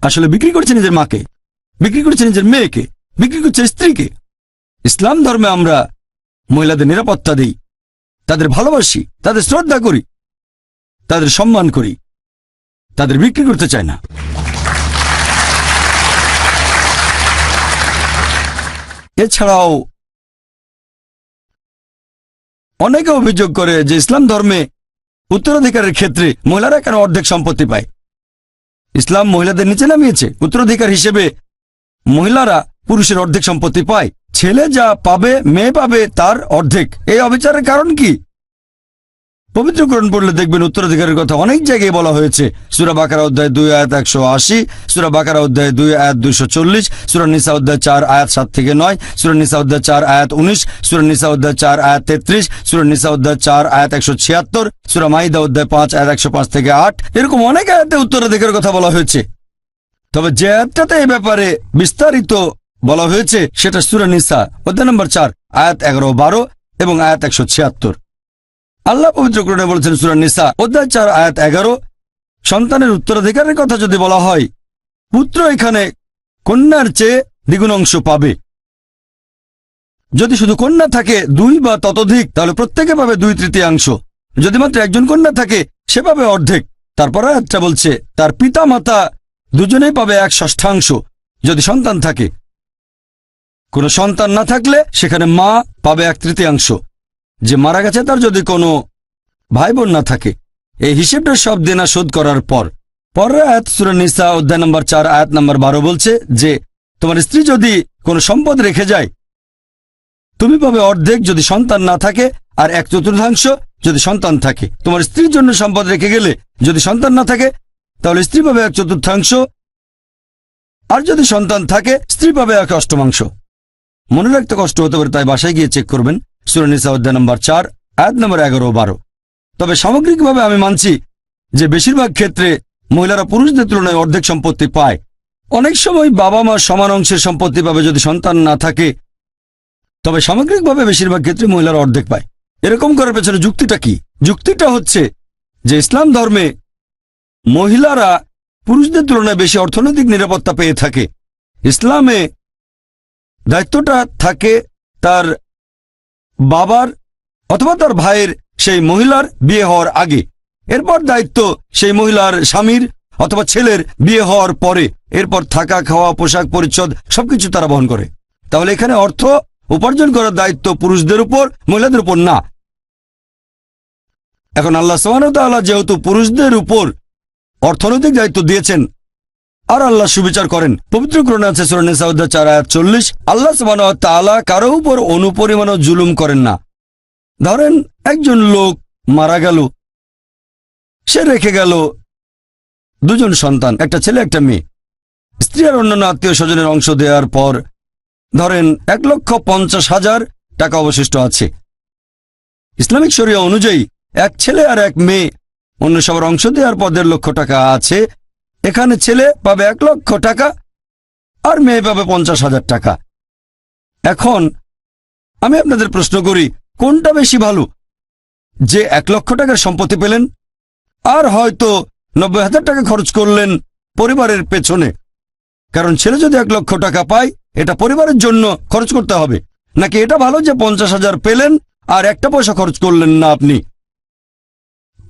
আসলে বিক্রি করছে নিজের মাকে, বিক্রি করছে নিজের মেয়েকে, বিক্রি করছে স্ত্রীকে। ইসলাম ধর্মে আমরা মহিলাদের নিরাপত্তা দিই, তাদের ভালোবাসি, তাদের শ্রদ্ধা করি, তাদের সম্মান করি, তাদের বিক্রি করতে চাই না। এছাড়াও অনেকে অভিযোগ করে যে ইসলাম ধর্মে উত্তরাধিকারের ক্ষেত্রে মহিলারা কেন অর্ধেক সম্পত্তি পায়। ইসলাম মহিলাদের নিচে নামিয়েছে, উত্তরাধিকার হিসেবে মহিলারা পুরুষের অর্ধেক সম্পত্তি পায়। ছেলে যা পাবে মেয়ে পাবে তার অর্ধেক। এই অবিচারের কারণ কি? পবিত্র কোরআন পড়লে দেখবেন উত্তরাধিকারের কথা অনেক জায়গায় বলা হয়েছে। সূরা বাকারা অধ্যায় 2 আয়াত 180, সূরা বাকারা অধ্যায় 2 আয়াত 240, সূরা নিসা অধ্যায় 4 আয়াত 7 থেকে 9, সূরা নিসা অধ্যায় 4 আয়াত 19, সূরা নিসা অধ্যায় 4 আয়াত 33, সূরা নিসা অধ্যায় 4 আয়াত 176, সূরা মাইদা অধ্যায় 5 আয়াত 105 থেকে 8। এরকম অনেক আয়াতে উত্তরাধিকারের কথা বলা হয়েছে। তবে যে আয়াতটাতে এই ব্যাপারে বিস্তারিত বলা হয়েছে সেটা সূরা নিসা অধ্যায় নম্বর 4 আয়াত 11 ও 12 এবং আয়াত 176। আল্লাহ পবিত্র কোরআনে বলেছেন সূরা নিসা অধ্যায় 4 আয়াত 11, সন্তানের উত্তরাধিকারের কথা যদি বলা হয়, পুত্র এখানে কন্যার চেয়ে দ্বিগুণ অংশ পাবে। যদি শুধু কন্যা থাকে 2 বা ততোধিক তাহলে প্রত্যেকে পাবে 2/3। যদি মাত্র একজন কন্যা থাকে সে পাবে অর্ধেক। তারপর আয়াতটা বলছে তার পিতা মাতা দুজনেই পাবে 1/6 যদি সন্তান থাকে। কোনো সন্তান না থাকলে সেখানে মা পাবে 1/3। যে মারা গেছে তার যদি কোনো ভাই বোন না থাকে। এই হিসেবটা সব দেনা শোধ করার পর। পরের আয়াত সূরা নিসা অধ্যায় নম্বর 4 আয়াত নম্বর 12 বলছে যে তোমার স্ত্রী যদি কোনো সম্পদ রেখে যায় তুমি পাবে অর্ধেক যদি সন্তান না থাকে, আর 1/4 যদি সন্তান থাকে। তোমার স্ত্রীর জন্য সম্পদ রেখে গেলে যদি সন্তান না থাকে তাহলে স্ত্রী পাবে 1/4, আর যদি সন্তান থাকে স্ত্রী পাবে 1/8। মনে রাখতে কষ্ট হতে পারে, তাই বাসায় গিয়ে চেক করবেন সূরা নিসা অধ্যায় নম্বর 4 আয়াত নম্বর 11 ও 12। তবে সামগ্রিকভাবে আমি মানছি যে বেশিরভাগ ক্ষেত্রে মহিলারা পুরুষদের তুলনায় অর্ধেক সম্পত্তি পায়। অনেক সময় বাবা মা সমান অংশের সম্পত্তি পাবে যদি সন্তান না থাকে, তবে সামগ্রিকভাবে বেশিরভাগ ক্ষেত্রে মহিলারা অর্ধেক পায়। এরকম করার পেছনে যুক্তিটা কি? যুক্তিটা হচ্ছে যে ইসলাম ধর্মে মহিলারা পুরুষদের তুলনায় বেশি অর্থনৈতিক নিরাপত্তা পেয়ে থাকে। ইসলামে দায়িত্বটা থাকে তার বাবার অথবা তার ভাইয়ের সেই মহিলার বিয়ে হওয়ার আগে, এরপর দায়িত্ব সেই মহিলার স্বামীর অথবা ছেলের বিয়ে হওয়ার পরে, এরপর থাকা খাওয়া পোশাক পরিচ্ছদ সবকিছু তারা বহন করে। তাহলে এখানে অর্থ উপার্জন করার দায়িত্ব পুরুষদের উপর, মহিলাদের উপর না। এখন আল্লাহ সুবহানাহু ওয়া তাআলা যেহেতু পুরুষদের উপর অর্থনৈতিক দায়িত্ব দিয়েছেন আর আল্লাহ সুবিচার করেন, পবিত্র কোরআনে আছে সূরা নিসা অধ্যায় 4 আয়াত 40, আল্লাহ সুবহানাহু ওয়া তাআলা কারো উপর অনুপরিমাণও জুলুম করেন না। ধরেন একজন লোক মারা গেল, সে রেখে গেল 2 জন সন্তান, একটা ছেলে একটা মেয়ে। স্ত্রী আর অন্যান্য আত্মীয় স্বজনের অংশ দেওয়ার পর ধরেন 1,50,000 টাকা অবশিষ্ট আছে। ইসলামিক শরিয়া অনুযায়ী এক ছেলে আর এক মেয়ে অন্য সবার অংশ দেওয়ার পর 1.5 লক্ষ টাকা আছে। এখানে ছেলে পাবে 1 লক্ষ টাকা আর মেয়ে পাবে 50,000 টাকা। এখন আমি আপনাদের প্রশ্ন করি, কোনটা বেশি ভালো? যে 1 লক্ষ টাকার সম্পত্তি পেলেন আর হয়তো 90,000 টাকা খরচ করলেন পরিবারের পেছনে, কারণ ছেলে যদি 1 লক্ষ টাকা পায় এটা পরিবারের জন্য খরচ করতে হবে, নাকি এটা ভালো যে 50,000 পেলেন আর একটা পয়সা খরচ করলেন না আপনি?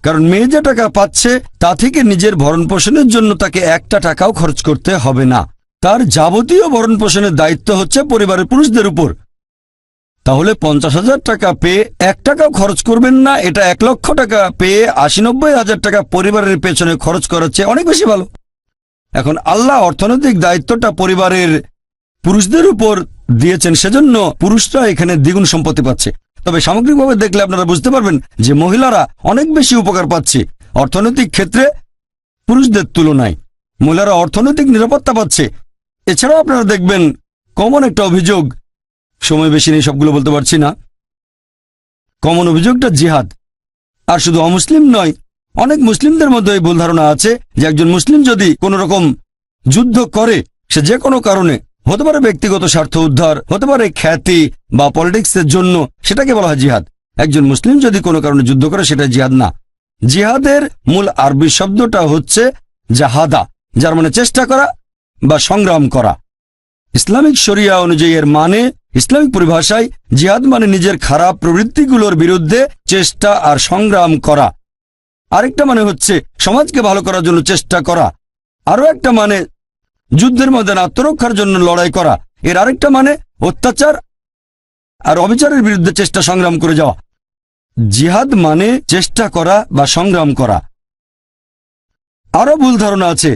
কারণ মেয়ে যে টাকা পাচ্ছে তা থেকে নিজের ভরণ পোষণের জন্য তাকে 1টা টাকাও খরচ করতে হবে না। তার যাবতীয় ভরণ পোষণের দায়িত্ব হচ্ছে পরিবারের পুরুষদের উপর। তাহলে 50,000 টাকা পেয়ে 1 টাকাও খরচ করবেন না, এটা 1 লক্ষ টাকা পেয়ে 80-90,000 টাকা পরিবারের পেছনে খরচ করার চেয়ে অনেক বেশি ভালো। এখন আল্লাহ অর্থনৈতিক দায়িত্বটা পরিবারের পুরুষদের উপর দিয়েছেন, সেজন্য পুরুষরা এখানে দ্বিগুণ সম্পত্তি পাচ্ছে। তবে সামগ্রিকভাবে দেখলে আপনারা বুঝতে পারবেন যে মহিলারা অনেক বেশি উপকার পাচ্ছে অর্থনৈতিক ক্ষেত্রে পুরুষদের তুলনায়। মহিলারা অর্থনৈতিক নিরাপত্তা পাচ্ছে। এছাড়াও আপনারা দেখবেন কমন একটা অভিযোগ, সময় বেশি নেই সবগুলো বলতে পারছি না, কমন অভিযোগটা জিহাদ। আর শুধু অমুসলিম নয়, অনেক মুসলিমদের মধ্যে এই ভুল ধারণা আছে যে একজন মুসলিম যদি কোনো রকম যুদ্ধ করে, সে যে কোনো কারণে, হতে পারে ব্যক্তিগত স্বার্থ উদ্ধার, হতে পারে খ্যাতি বা পলিটিক্সের জন্য, সেটাকে বলা হয় জিহাদ। একজন মুসলিম যদি কোনো কারণে যুদ্ধ করে সেটা জিহাদ না। জিহাদের মূল আরবি শব্দটা হচ্ছে জাহাদা, যার মানে চেষ্টা করা বা সংগ্রাম করা। ইসলামিক শরিয়া অনুযায়ী এর মানে, ইসলামিক পরিভাষায় জিহাদ মানে নিজের খারাপ প্রবৃত্তিগুলোর বিরুদ্ধে চেষ্টা আর সংগ্রাম করা। আরেকটা মানে হচ্ছে সমাজকে ভালো করার জন্য চেষ্টা করা। আরও একটা মানে যুদ্ধের ময়দানে আত্মরক্ষার জন্য লড়াই করা। এর আরেকটা মানে অত্যাচার আর অবিচারের বিরুদ্ধে চেষ্টা সংগ্রাম করে যাওয়া। জিহাদ মানে চেষ্টা করা বা সংগ্রাম করা। আরও ভুল ধারণা আছে।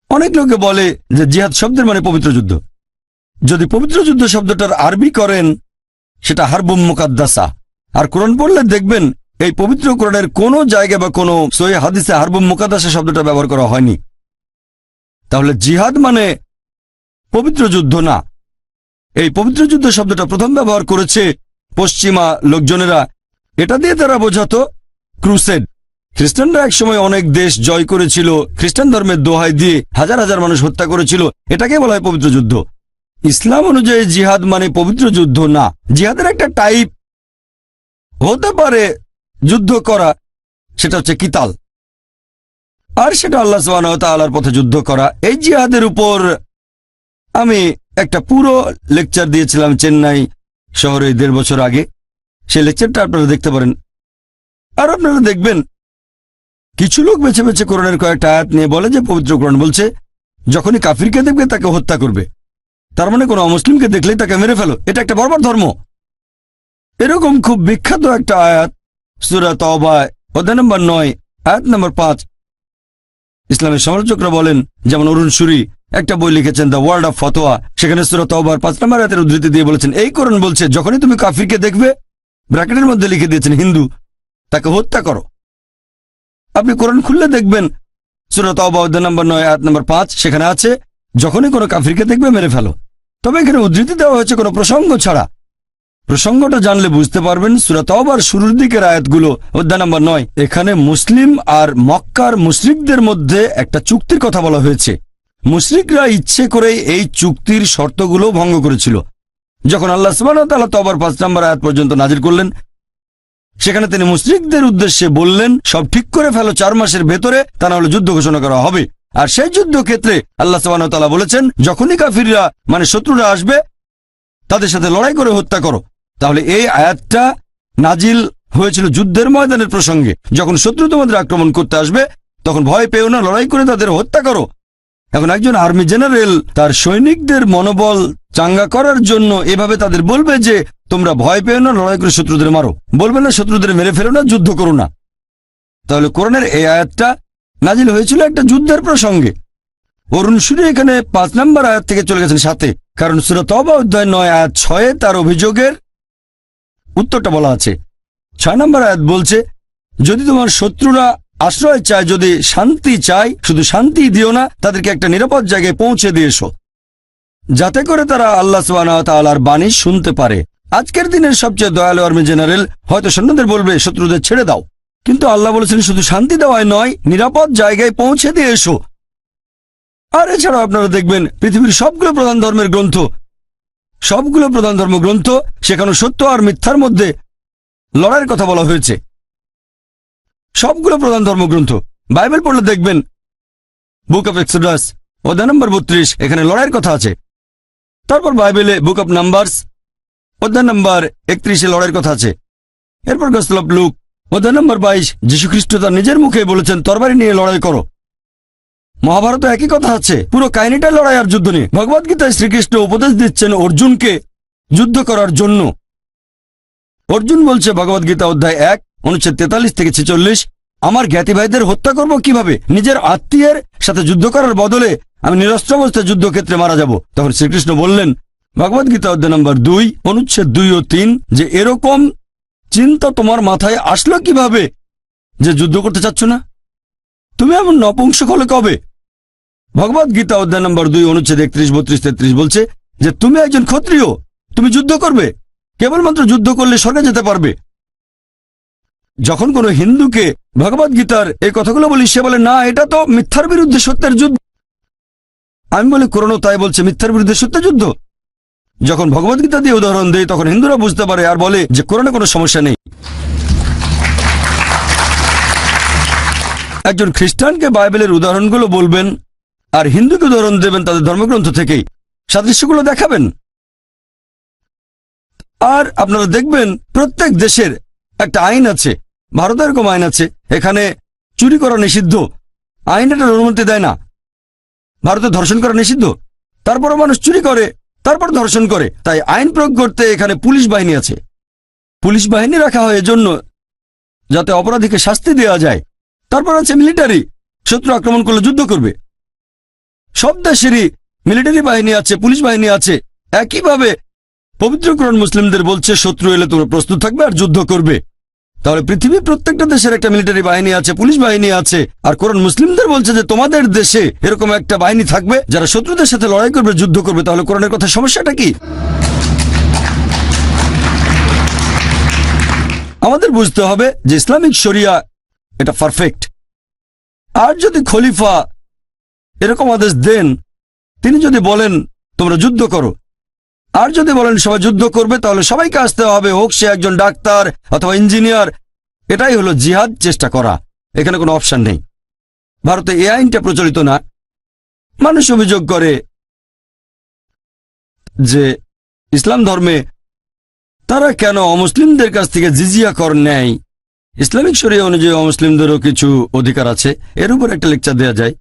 অনেক লোকে বলে যে জিহাদ শব্দের মানে পবিত্র যুদ্ধ। যদি পবিত্র যুদ্ধ শব্দটার আরবি করেন, সেটা হারবুম মুকাদ্দাসা। আর কোরআন পড়লে দেখবেন এই পবিত্র কোরআনের কোনো জায়গায় বা কোনো সহিহ হাদিসে হারবুম মুকাদ্দাসা শব্দটা ব্যবহার করা হয়নি। তাহলে জিহাদ মানে পবিত্র যুদ্ধ না। এই পবিত্র যুদ্ধ শব্দটা প্রথম ব্যবহার করেছে পশ্চিমা লোকজনেরা। এটা দিয়ে তারা বোঝাতো ক্রুসেড। খ্রিস্টানরা একসময় অনেক দেশ জয় করেছিল, খ্রিস্টান ধর্মের দোহাই দিয়ে হাজার হাজার মানুষ হত্যা করেছিল। এটাকে বলা হয় পবিত্র যুদ্ধ। ইসলাম অনুযায়ী জিহাদ মানে পবিত্র যুদ্ধ না। জিহাদের একটা টাইপ হতে পারে যুদ্ধ করা, সেটা হচ্ছে কিতাল, আর সেটা আল্লাহ সুবহানাহু ওয়া তাআলার পথে যুদ্ধ করা। এই জিহাদের উপর আমি একটা পুরো লেকচার দিয়েছিলাম চেন্নাই শহরে 1.5 বছর আগে। সেই লেকচারটা আপনারা দেখতে পারেন। আর আপনারা দেখবেন কিছু লোক বেছে বেছে কোরআনের কয়েকটা আয়াত নিয়ে বলে যে পবিত্র কোরআন বলছে যখনই কাফিরকে দেখবে তাকে হত্যা করবে, তার মানে কোনো অমুসলিমকে দেখলেই তাকে মেরে ফেলো। এটা একটা বর্বর ধর্ম। এরকম খুব বিখ্যাত একটা আয়াত সূরা তাওবা অধ্যায় নম্বর 9 আয়াত নম্বর 5। ইসলামের সমালোচকরা বলেন, যেমন অরুণ সুরি একটা বই লিখেছেন দ্য ওয়ার্ল্ড অফ ফতোয়া, সেখানে সূরা তাওবার 5 নম্বর আয়াতের উদ্ধৃতি দিয়ে বলেছেন এই কোরআন বলছে যখনই তুমি কাফিরকে দেখবে, ব্র্যাকেটের মধ্যে লিখে দিয়েছেন হিন্দু, তাকে হত্যা করো। আপনি কোরআন খুললে দেখবেন সূরা তাওবা অধ্যায় নম্বর 9 আয়াত নম্বর 5, সেখানে আছে যখনই কোনো কাফিরকে দেখবে মেরে ফেলো। তবে এখানে উদ্ধৃতি দেওয়া হয়েছে কোনো প্রসঙ্গ ছাড়া। প্রসঙ্গটা জানলে বুঝতে পারবেন সূরা তাওবার শুরুর দিকের আয়াতগুলো অধ্যায় নম্বর 9, এখানে মুসলিম আর মক্কার মুশরিকদের মধ্যে একটা চুক্তির কথা বলা হয়েছে। মুশরিকরা ইচ্ছে করেই এই চুক্তির শর্তগুলো ভঙ্গ করেছিল। যখন আল্লাহ সুবহানাহু ওয়া তাআলা তাওবার 5 নম্বর আয়াত পর্যন্ত নাজিল করলেন, সেখানে তিনি মুশরিকদের উদ্দেশ্যে বললেন সব ঠিক করে ফেলো 4 মাসের ভেতরে, তা না হলে যুদ্ধ ঘোষণা করা হবে। আর সেই যুদ্ধ ক্ষেত্রে আল্লাহ সুবহানাহু ওয়া তাআলা বলেছেন যখনই কাফিররা মানে শত্রুরা আসবে তাদের সাথে লড়াই করে হত্যা করো। তাহলে এই আয়াতটা নাজিল হয়েছিল যুদ্ধের ময়দানের প্রসঙ্গে। যখন শত্রু তোমাদের আক্রমণ করতে আসবে তখন ভয় পেও না, লড়াই করে তাদের হত্যা করো। এখন একজন আর্মি জেনারেল তার সৈনিকদের মনোবল চাঙ্গা করার জন্য এভাবে তাদের বলবে যে তোমরা ভয় পেও না, লড়াই করে শত্রুদের মারো, বলবে না শত্রুদের মেরে ফেলো না, যুদ্ধ করো না। তাহলে কোরআনের এই আয়াতটা নাজিল হয়েছিল একটা যুদ্ধের প্রসঙ্গে। অরুণ সুরি এখানে 5 নম্বর আয়াত থেকে চলে গেছেন 7, কারণ সূরা তাওবা অধ্যায় 9 আয়াত 6 তার অভিযোগের উত্তরটা বলা আছে। 6 নম্বর আয়াত বলছে যদি তোমার শত্রুরা আশ্রয় চায়, যদি শান্তি চায়, শুধু শান্তি দিও না, তাদেরকে একটা নিরাপদ জায়গায় পৌঁছে দিয়ে এসো, যাতে করে তারা আল্লাহ সুবহানাহু ওয়া তাআলার বাণী শুনতে পারে। আজকের দিনের সবচেয়ে দয়ালু আর্মি জেনারেল হয়তো সৈন্যদের বলবে শত্রুদের ছেড়ে দাও, কিন্তু আল্লাহ বলেছেন শুধু শান্তি দেওয়াই নয়, নিরাপদ জায়গায় পৌঁছে দিয়ে এসো। আর এছাড়াও আপনারা দেখবেন পৃথিবীর সবগুলো প্রধান ধর্মের গ্রন্থ, সবগুলো প্রধান ধর্মগ্রন্থ, সেখানে সত্য আর মিথ্যার মধ্যে লড়াইয়ের কথা বলা হয়েছে। সবগুলো প্রধান ধর্মগ্রন্থ। বাইবেল পড়লে দেখবেন বুক অফ এক্সোডাস অধ্যায় নম্বর 32, এখানে লড়াইয়ের কথা আছে। তারপর বাইবেলে বুক অফ নাম্বারস অধ্যায় নম্বর 31 লড়াইয়ের কথা আছে। এরপর গসপেল অফ লুক অধ্যায় নম্বর 22, যীশুখ্রিস্ট তার নিজের মুখে বলেছেন তরবারি নিয়ে লড়াই করো। মহাভারতে একই কথা আছে, পুরো কাহিনীটা লড়াই আর যুদ্ধ নিয়ে। ভগবদ গীতায় শ্রীকৃষ্ণ উপদেশ দিচ্ছেন অর্জুনকে যুদ্ধ করার জন্য। অর্জুন বলছে ভগবদ গীতা অধ্যায় 1 অনুচ্ছেদ 43 থেকে 46, আমার জ্ঞাতি ভাইদের হত্যা করব কিভাবে? নিজের আত্মীয়ের সাথে যুদ্ধ করার বদলে আমি নিরস্ত্র অবস্থায় যুদ্ধক্ষেত্রে মারা যাব। তখন শ্রীকৃষ্ণ বললেন ভগবদ গীতা অধ্যায় নম্বর 2 অনুচ্ছেদ 2 ও 3 যে এরকম চিন্তা তোমার মাথায় আসলো কিভাবে যে যুদ্ধ করতে চাচ্ছ না? তুমি এমন নপুংসক হলে কবে? ভগবদ গীতা অধ্যায় নম্বর 2 অনুচ্ছেদ 31, 32, 33 বলছে যে তুমি একজন ক্ষত্রিয়, তুমি যুদ্ধ করবে, কেবলমাত্র যুদ্ধ করলে স্বর্গে যেতে পারবে। যখন কোনো হিন্দুকে ভগবদ গীতার এই কথাগুলো বলি, সে বলে না, এটা তো মিথ্যার বিরুদ্ধে সত্যের যুদ্ধ। আমি বলি কোরআনও তাই বলছে, মিথ্যার বিরুদ্ধে সত্যের যুদ্ধ। যখন ভগবদ গীতা দিয়ে উদাহরণ দেয় তখন হিন্দুরা বুঝতে পারে আর বলে যে কোরআনে কোনো সমস্যা নেই। একজন খ্রিস্টানকে বাইবেলের উদাহরণগুলো বলবেন আর হিন্দুকে উদাহরণ দেবেন তাদের ধর্মগ্রন্থ থেকেই, সাদৃশ্যগুলো দেখাবেন। আর আপনারা দেখবেন প্রত্যেক দেশের একটা আইন আছে। ভারতে এরকম আইন আছে, এখানে চুরি করা নিষিদ্ধ, আইন এটার অনুমতি দেয় না। ভারতে ধর্ষণ করা নিষিদ্ধ, তারপরও মানুষ চুরি করে, তারপর ধর্ষণ করে। তাই আইন প্রয়োগ করতে এখানে পুলিশ বাহিনী আছে। পুলিশ বাহিনী রাখা হয় এজন্য যাতে অপরাধীকে শাস্তি দেওয়া যায়। তারপর আছে মিলিটারি, শত্রু আক্রমণ করলে যুদ্ধ করবে। সব দেশেরই মিলিটারি বাহিনী আছে, পুলিশ বাহিনী আছে। একইভাবে পবিত্র কোরআন মুসলিমদের বলছে শত্রু এলে তোমরা প্রস্তুত থাকবে আর যুদ্ধ করবে। তাহলে পৃথিবীর প্রত্যেকটা দেশের একটা মিলিটারি বাহিনী আছে, পুলিশ বাহিনী আছে। আর কোরআন মুসলিমদের বলছে যে তোমাদের দেশে এরকম একটা বাহিনী থাকবে যারা শত্রুদের সাথে লড়াই করবে, যুদ্ধ করবে। তাহলে কোরআনের কথা সমস্যাটা কি? আমাদের বুঝতে হবে যে ইসলামিক শরিয়া এটা পারফেক্ট। আর যদি খলিফা এরকম আদেশ দেন, তিনি যদি বলেন তোমরা যুদ্ধ করো, আর যদি বলেন সবাই যুদ্ধ করবে, তাহলে সবাইকে আসতে হবে, হোক সে একজন ডাক্তার অথবা ইঞ্জিনিয়ার। এটাই হলো জিহাদ, চেষ্টা করা। এখানে কোনো অপশন নেই। ভারতে এই আইনটা প্রচলিত না। মানুষ অভিযোগ করে যে ইসলাম ধর্মে তারা কেন অমুসলিমদের কাছ থেকে জিজিয়া কর নেয়। ইসলামিক শরিয়া অনুযায়ী অমুসলিমদেরও কিছু অধিকার আছে, এর উপর একটা লেকচার দেওয়া যায়।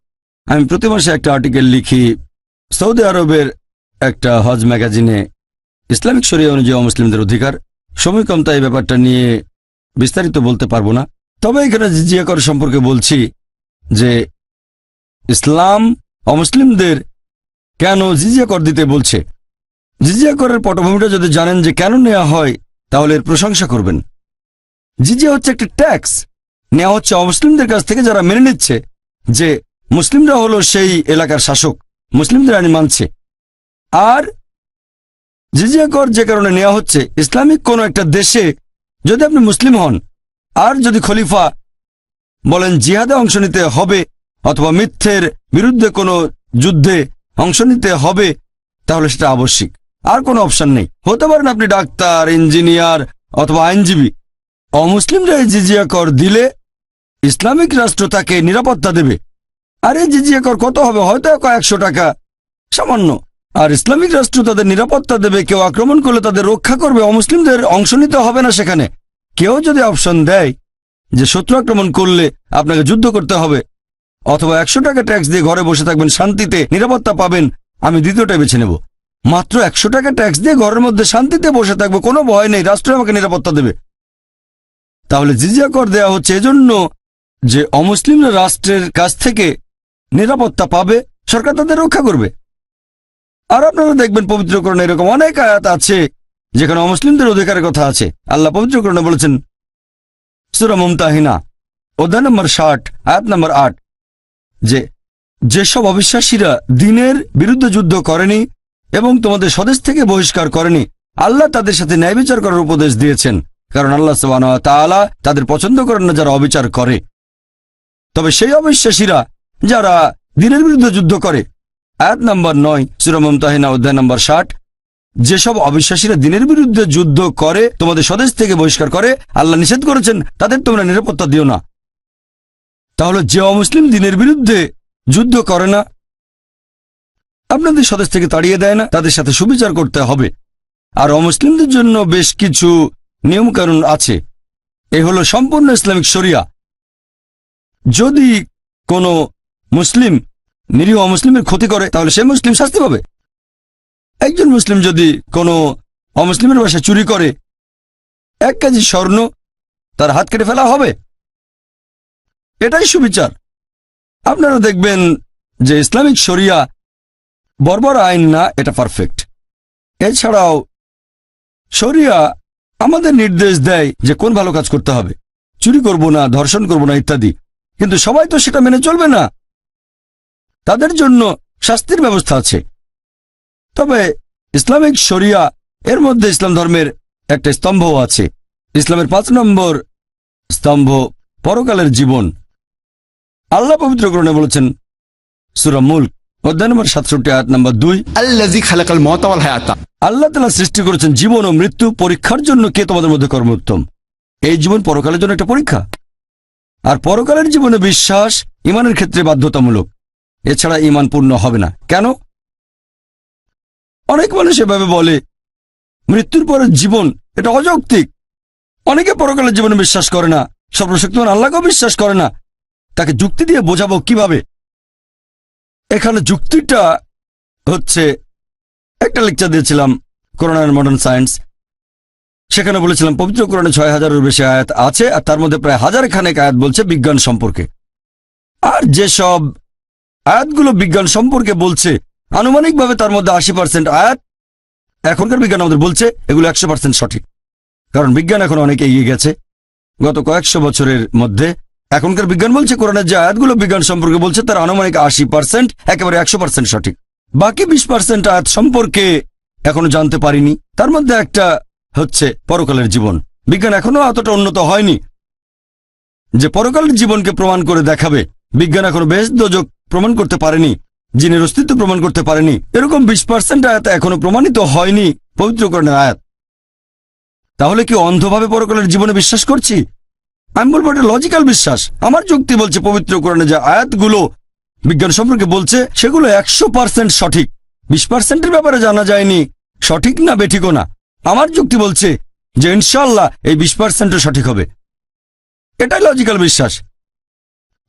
আমি প্রতি মাসে একটা আর্টিকেল লিখি সৌদি আরবের একটা হজ ম্যাগাজিনে, ইসলামিক শরিয়া অনুযায়ী অমুসলিমদের অধিকার। সময় কম, তাই ব্যাপারটা নিয়ে বিস্তারিত বলতে পারবো না। তবে এখানে জিজিয়া কর সম্পর্কে বলছি যে ইসলাম অমুসলিমদের কেন জিজিয়া কর দিতে বলছে। জিজিয়া করের পটভূমিটা যদি জানেন যে কেন নেওয়া হয়, তাহলে এর প্রশংসা করবেন। জিজিয়া হচ্ছে একটা ট্যাক্স, নেওয়া হচ্ছে অমুসলিমদের কাছ থেকে যারা মেনে নিচ্ছে যে মুসলিমরা হলো সেই এলাকার শাসক, মুসলিমদের আইন মানছে। আর জিজিয়া কর যে কারণে নেওয়া হচ্ছে, ইসলামিক কোনো একটা দেশে যদি আপনি মুসলিম হন আর যদি খলিফা বলেন জিহাদে অংশ নিতে হবে অথবা মিথ্যের বিরুদ্ধে কোনো যুদ্ধে অংশ নিতে হবে, তাহলে সেটা আবশ্যিক, আর কোনো অপশন নেই। হতে পারেন আপনি ডাক্তার, ইঞ্জিনিয়ার অথবা আইনজীবী। অমুসলিমরা এই জিজিয়া কর দিলে ইসলামিক রাষ্ট্র তাকে নিরাপত্তা দেবে। আর এই জিজিয়া কর কত হবে? হয়তো কয়েকশো টাকা, সামান্য। আর ইসলামিক রাষ্ট্র তাদের নিরাপত্তা দেবে, কেউ আক্রমণ করলে তাদের রক্ষা করবে। অমুসলিমদের অংশ নিতে হবে না সেখানে। কেউ যদি অপশন দেয় যে শত্রু আক্রমণ করলে আপনাকে যুদ্ধ করতে হবে অথবা 100 টাকা ট্যাক্স দিয়ে ঘরে বসে থাকবেন, শান্তিতে নিরাপত্তা পাবেন, আমি দ্বিতীয়টা বেছে নেব। মাত্র 100 টাকা ট্যাক্স দিয়ে ঘরের মধ্যে শান্তিতে বসে থাকবো, কোনো ভয় নেই, রাষ্ট্র আমাকে নিরাপত্তা দেবে। তাহলে জিজিয়া কর দেওয়া হচ্ছে এজন্য যে অমুসলিমরা রাষ্ট্রের কাছ থেকে নিরাপত্তা পাবে, সরকার তাদের রক্ষা করবে। আর আপনারা দেখবেন পবিত্রকরণে এরকম অনেক আয়াত আছে যেখানে অমুসলিমদের অধিকারের কথা আছে। আল্লাহ পবিত্রকরণে বলেছেন, সূরা মুমতাহিনা অধ্যায় নম্বর 60 আয়াত নম্বর 8, যে যেসব অবিশ্বাসীরা দ্বীনের বিরুদ্ধে যুদ্ধ করেনি এবং তোমাদের স্বদেশ থেকে বহিষ্কার করেনি, আল্লাহ তাদের সাথে ন্যায় বিচার করার উপদেশ দিয়েছেন, কারণ আল্লাহ সুবহানাহু ওয়া তাআলা তাদের পছন্দ করেন না যারা অবিচার করে। তবে সেই অবিশ্বাসীরা যারা দ্বীনের বিরুদ্ধে যুদ্ধ করে, আয়াত নম্বর 9 সূরা মুমতাহিনা অধ্যায় নম্বর 60, যেসব অবিশ্বাসীরা দ্বীনের বিরুদ্ধে যুদ্ধ করে, তোমাদের স্বদেশ থেকে বহিষ্কার করে, আল্লাহ নিষেধ করেছেন তাদের তোমরা নিরাপত্তা দিও না। তাহলে যে অমুসলিম দ্বীনের বিরুদ্ধে যুদ্ধ করে না, আপনাদের স্বদেশ থেকে তাড়িয়ে দেয় না, তাদের সাথে সুবিচার করতে হবে। আর অমুসলিমদের জন্য বেশ কিছু নিয়মকানুন আছে। এ হলো সম্পূর্ণ ইসলামিক শরিয়া। যদি কোনো মুসলিম নিরীহ অমুসলিমের ক্ষতি করে, তাহলে সে মুসলিম শাস্তি পাবে। একজন মুসলিম যদি কোনো অমুসলিমের বাসায় চুরি করে, 1 কেজি স্বর্ণ, তার হাত কেটে ফেলা হবে। এটাই সুবিচার। আপনারা দেখবেন যে ইসলামিক শরিয়া বর্বর আইন না, এটা পারফেক্ট। এছাড়াও শরিয়া আমাদের নির্দেশ দেয় যে কোন ভালো কাজ করতে হবে, চুরি করব না, ধর্ষণ করব না ইত্যাদি। কিন্তু সবাই তো সেটা মেনে চলবে না, তাদের জন্য শাস্তির ব্যবস্থা আছে। তবে ইসলামিক শরিয়া এর মধ্যে ইসলাম ধর্মের একটা স্তম্ভও আছে। ইসলামের 5 নম্বর স্তম্ভ পরকালের জীবন। আল্লাহ পবিত্র কোরআনে বলেছেন সূরা মুলক অধ্যায় নম্বর 67 আয়াত নম্বর 2, আল্লাযী খালাকাল মাউতা ওয়াল হায়াতা। আল্লাহ তাআলা সৃষ্টি করেছেন জীবন ও মৃত্যু পরীক্ষার জন্য কে তোমাদের মধ্যে কর্মোত্তম। এই জীবন পরকালের জন্য একটা পরীক্ষা। আর পরকালের জীবনে বিশ্বাস ঈমানের ক্ষেত্রে বাধ্যতামূলক, এছাড়া ঈমান পূর্ণ হবে না। কেন? অনেক মানুষ এভাবে বলে মৃত্যুর পরের জীবন এটা অযৌক্তিক। অনেকে পরকালের জীবনে বিশ্বাস করে না, সর্বশক্তিমান আল্লাহকেও বিশ্বাস করে না। তাকে যুক্তি দিয়ে বোঝাবো কিভাবে? এখানে যুক্তিটা হচ্ছে, একটা লেকচার দিয়েছিলাম কোরআন এন্ড মডার্ন সায়েন্স। সেখানে বলেছিলাম পবিত্র কোরআনে 6000-এর বেশি আয়াত আছে, আর তার মধ্যে প্রায় 1000 খানেক আয়াত বলছে বিজ্ঞান সম্পর্কে। আর যেসব আয়াতগুলো বিজ্ঞান সম্পর্কে বলছে আনুমানিকভাবে তার মধ্যে 80% আয়াত এখনকার বিজ্ঞান আমাদের বলছে এগুলো 100% সঠিক। কারণ বিজ্ঞান এখন অনেক এগিয়ে গেছে গত কয়েকশো বছরের মধ্যে। এখনকার বিজ্ঞান বলছে কোরআনের যে আয়াতগুলো বিজ্ঞান সম্পর্কে বলছে তার আনুমানিক 80% একেবারে 100% সঠিক। বাকি 20% আয়াত সম্পর্কে এখনো জানতে পারিনি। তার মধ্যে একটা হচ্ছে পরকালের জীবন। বিজ্ঞান এখনো অতটা উন্নত হয়নি যে পরকালের জীবনকে প্রমাণ করে দেখাবে। বিজ্ঞান এখনো বেহেশত দোজখ প্রমাণ করতে পারেনি, জিনের অস্তিত্ব প্রমাণ করতে পারেনি। এরকম 20% আয়াত এখনো প্রমাণিত হয়নি পবিত্র কোরআনের আয়াত। তাহলে কি অন্ধভাবে পরকালের জীবনে বিশ্বাস করছি? আমি বলবো এটা লজিক্যাল বিশ্বাস। আমার যুক্তি বলছে পবিত্র কোরআনে যে আয়াতগুলো বিজ্ঞান সম্পর্কে বলছে সেগুলো 100% সঠিক। 20%-এর ব্যাপারে জানা যায়নি সঠিক না বেঠিকও না। আমার যুক্তি বলছে যে ইনশাআল্লাহ এই 20%ও সঠিক হবে। এটাই লজিক্যাল বিশ্বাস।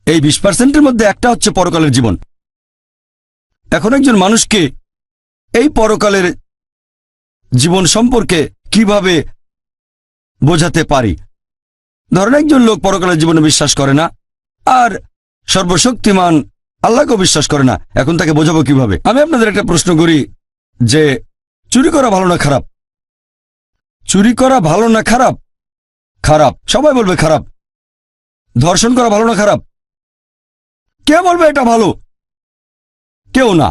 এই 20%-এর মধ্যে একটা হচ্ছে পরকালের জীবন। এখন একজন মানুষকে এই পরকালের জীবন সম্পর্কে কিভাবে বোঝাতে পারি? ধরেন একজন লোক পরকালের জীবনে বিশ্বাস করে না আর সর্বশক্তিমান আল্লাহকেও বিশ্বাস করে না। এখন তাকে বোঝাবো কিভাবে? আমি আপনাদের একটা প্রশ্ন করি যে চুরি করা ভালো না খারাপ? চুরি করা ভালো না খারাপ? খারাপ। সবাই বলবে খারাপ। ধর্ষণ করা ভালো না খারাপ? কে বলবে এটা ভালো? কেউ না।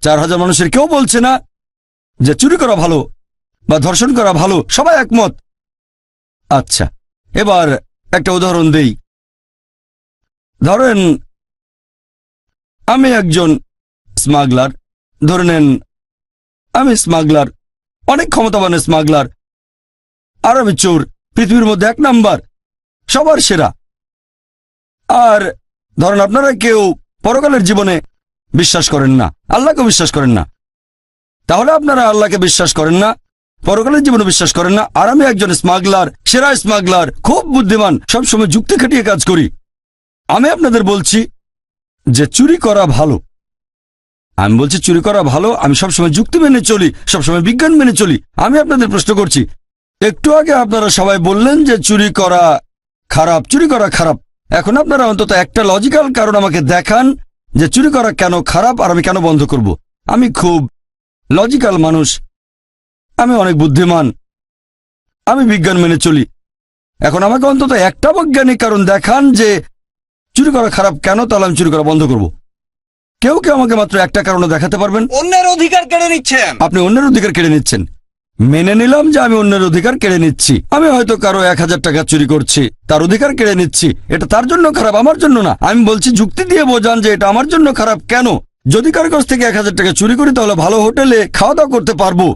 4000 মানুষের কেউ বলছে না যে চুরি করা ভালো বা ধর্ষণ করা ভালো। সবাই একমত। আচ্ছা, এবার একটা উদাহরণ দেই। ধরেন আমি একজন স্মাগলার। ধরে নেন আমি স্মাগলার, অনেক ক্ষমতাবান স্মাগলার, আর আমি চোর, পৃথিবীর মধ্যে 1 নাম্বার, সবার সেরা। আর ধরেন আপনারা কেউ পরকালের জীবনে বিশ্বাস করেন না, আল্লাহকে বিশ্বাস করেন না। তাহলে আপনারা আল্লাহকে বিশ্বাস করেন না, পরকালের জীবনে বিশ্বাস করেন না, আর আমি একজন স্মাগলার, সেরা স্মাগলার, খুব বুদ্ধিমান, সবসময় যুক্তি খাটিয়ে কাজ করি। আমি আপনাদের বলছি যে চুরি করা ভালো। আমি বলছি চুরি করা ভালো। আমি সবসময় যুক্তি মেনে চলি, সবসময় বিজ্ঞান মেনে চলি। আমি আপনাদের প্রশ্ন করছি, একটু আগে আপনারা সবাই বললেন যে চুরি করা খারাপ, চুরি করা খারাপ। এখন আপনারা অন্তত একটা লজিক্যাল কারণ আমাকে দেখান যে চুরি করা কেন খারাপ আর আমি কেন বন্ধ করব। আমি খুব লজিক্যাল মানুষ, আমি অনেক বুদ্ধিমান, আমি বিজ্ঞান মেনে চলি। এখন আমাকে অন্তত একটা বৈজ্ঞানিক কারণ দেখান যে চুরি করা খারাপ কেন, তাহলে আমি চুরি করা বন্ধ করব। কেউ কেউ আমাকে মাত্র একটা কারণে দেখাতে পারবেন? অন্যের অধিকার কেড়ে নিচ্ছেন। আপনি অন্যের অধিকার কেড়ে নিচ্ছেন। মেনে নিলাম যে আমি অন্যের অধিকার কেড়ে নিচ্ছি। আমি হয়তো কারো 1000 টাকা চুরি করছি, তার অধিকার কেড়ে নিচ্ছি। এটা তার জন্য খারাপ, আমার জন্য না। আমি বলছি যুক্তি দিয়ে বোঝান যে এটা আমার জন্য খারাপ কেন। যদি কারো কাছ থেকে 1000 টাকা চুরি করি তাহলে ভালো হোটেলে খাওয়া দাওয়া করতে পারবো,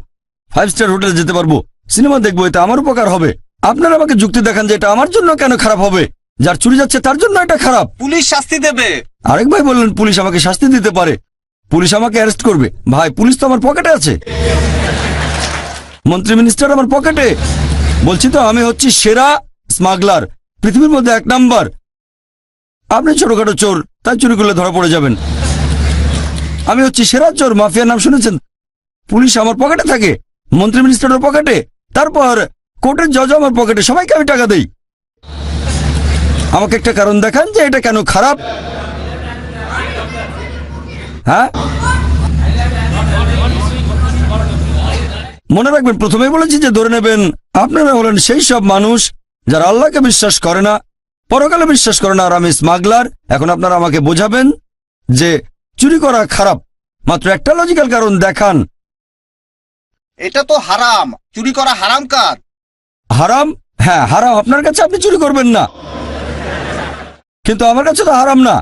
5 স্টার হোটেলে যেতে পারবো, সিনেমা দেখবো, এতে আমার উপকার হবে। আপনারা আমাকে যুক্তি দেখান যে এটা আমার জন্য কেন খারাপ হবে। যার চুরি যাচ্ছে তার জন্য এটা খারাপ। পুলিশ শাস্তি দেবে। আরেক ভাই বললেন পুলিশ আমাকে শাস্তি দিতে পারে, পুলিশ আমাকে অ্যারেস্ট করবে। ভাই, পুলিশ তো আমার পকেটে আছে, মন্ত্রী মিনিস্টার আমার পকেটে। বলছি তো আমি হচ্ছি সেরা স্মাগলার, পৃথিবীর মধ্যে 1 নাম্বার। আপনি ছোটখাটো চোর, তাই চুরি করলে ধরা পড়ে যাবেন। আমি হচ্ছি সেরা চোর, মাফিয়ার নাম শুনেছেন? পুলিশ আমার পকেটে থাকে, মন্ত্রী মিনিস্টারের পকেটে, তারপর কোর্টের জজ আমার পকেটে, সবাইকে আমি টাকা দেই। আমাকে একটা কারণ দেখান যে এটা কেন খারাপ। হ্যাঁ, মনে রাখবেন প্রথমেই বলেছি যে ধরে নেবেন আপনারা হলেন সেই সব মানুষ যারা আল্লাহকে বিশ্বাস করে না, পরকালে বিশ্বাস করে না, আর আমি স্মাগলার। এখন আপনারা আমাকে বোঝাবেন যে চুরি করা খারাপ। মাত্র একটা লজিক্যাল কারণ দেখান। এটা তো হারাম, চুরি করা হারাম কাজ। হারাম হ্যাঁ হারাম আপনার কাছে, আপনি চুরি করবেন না, কিন্তু আমার কাছে তো হারাম না।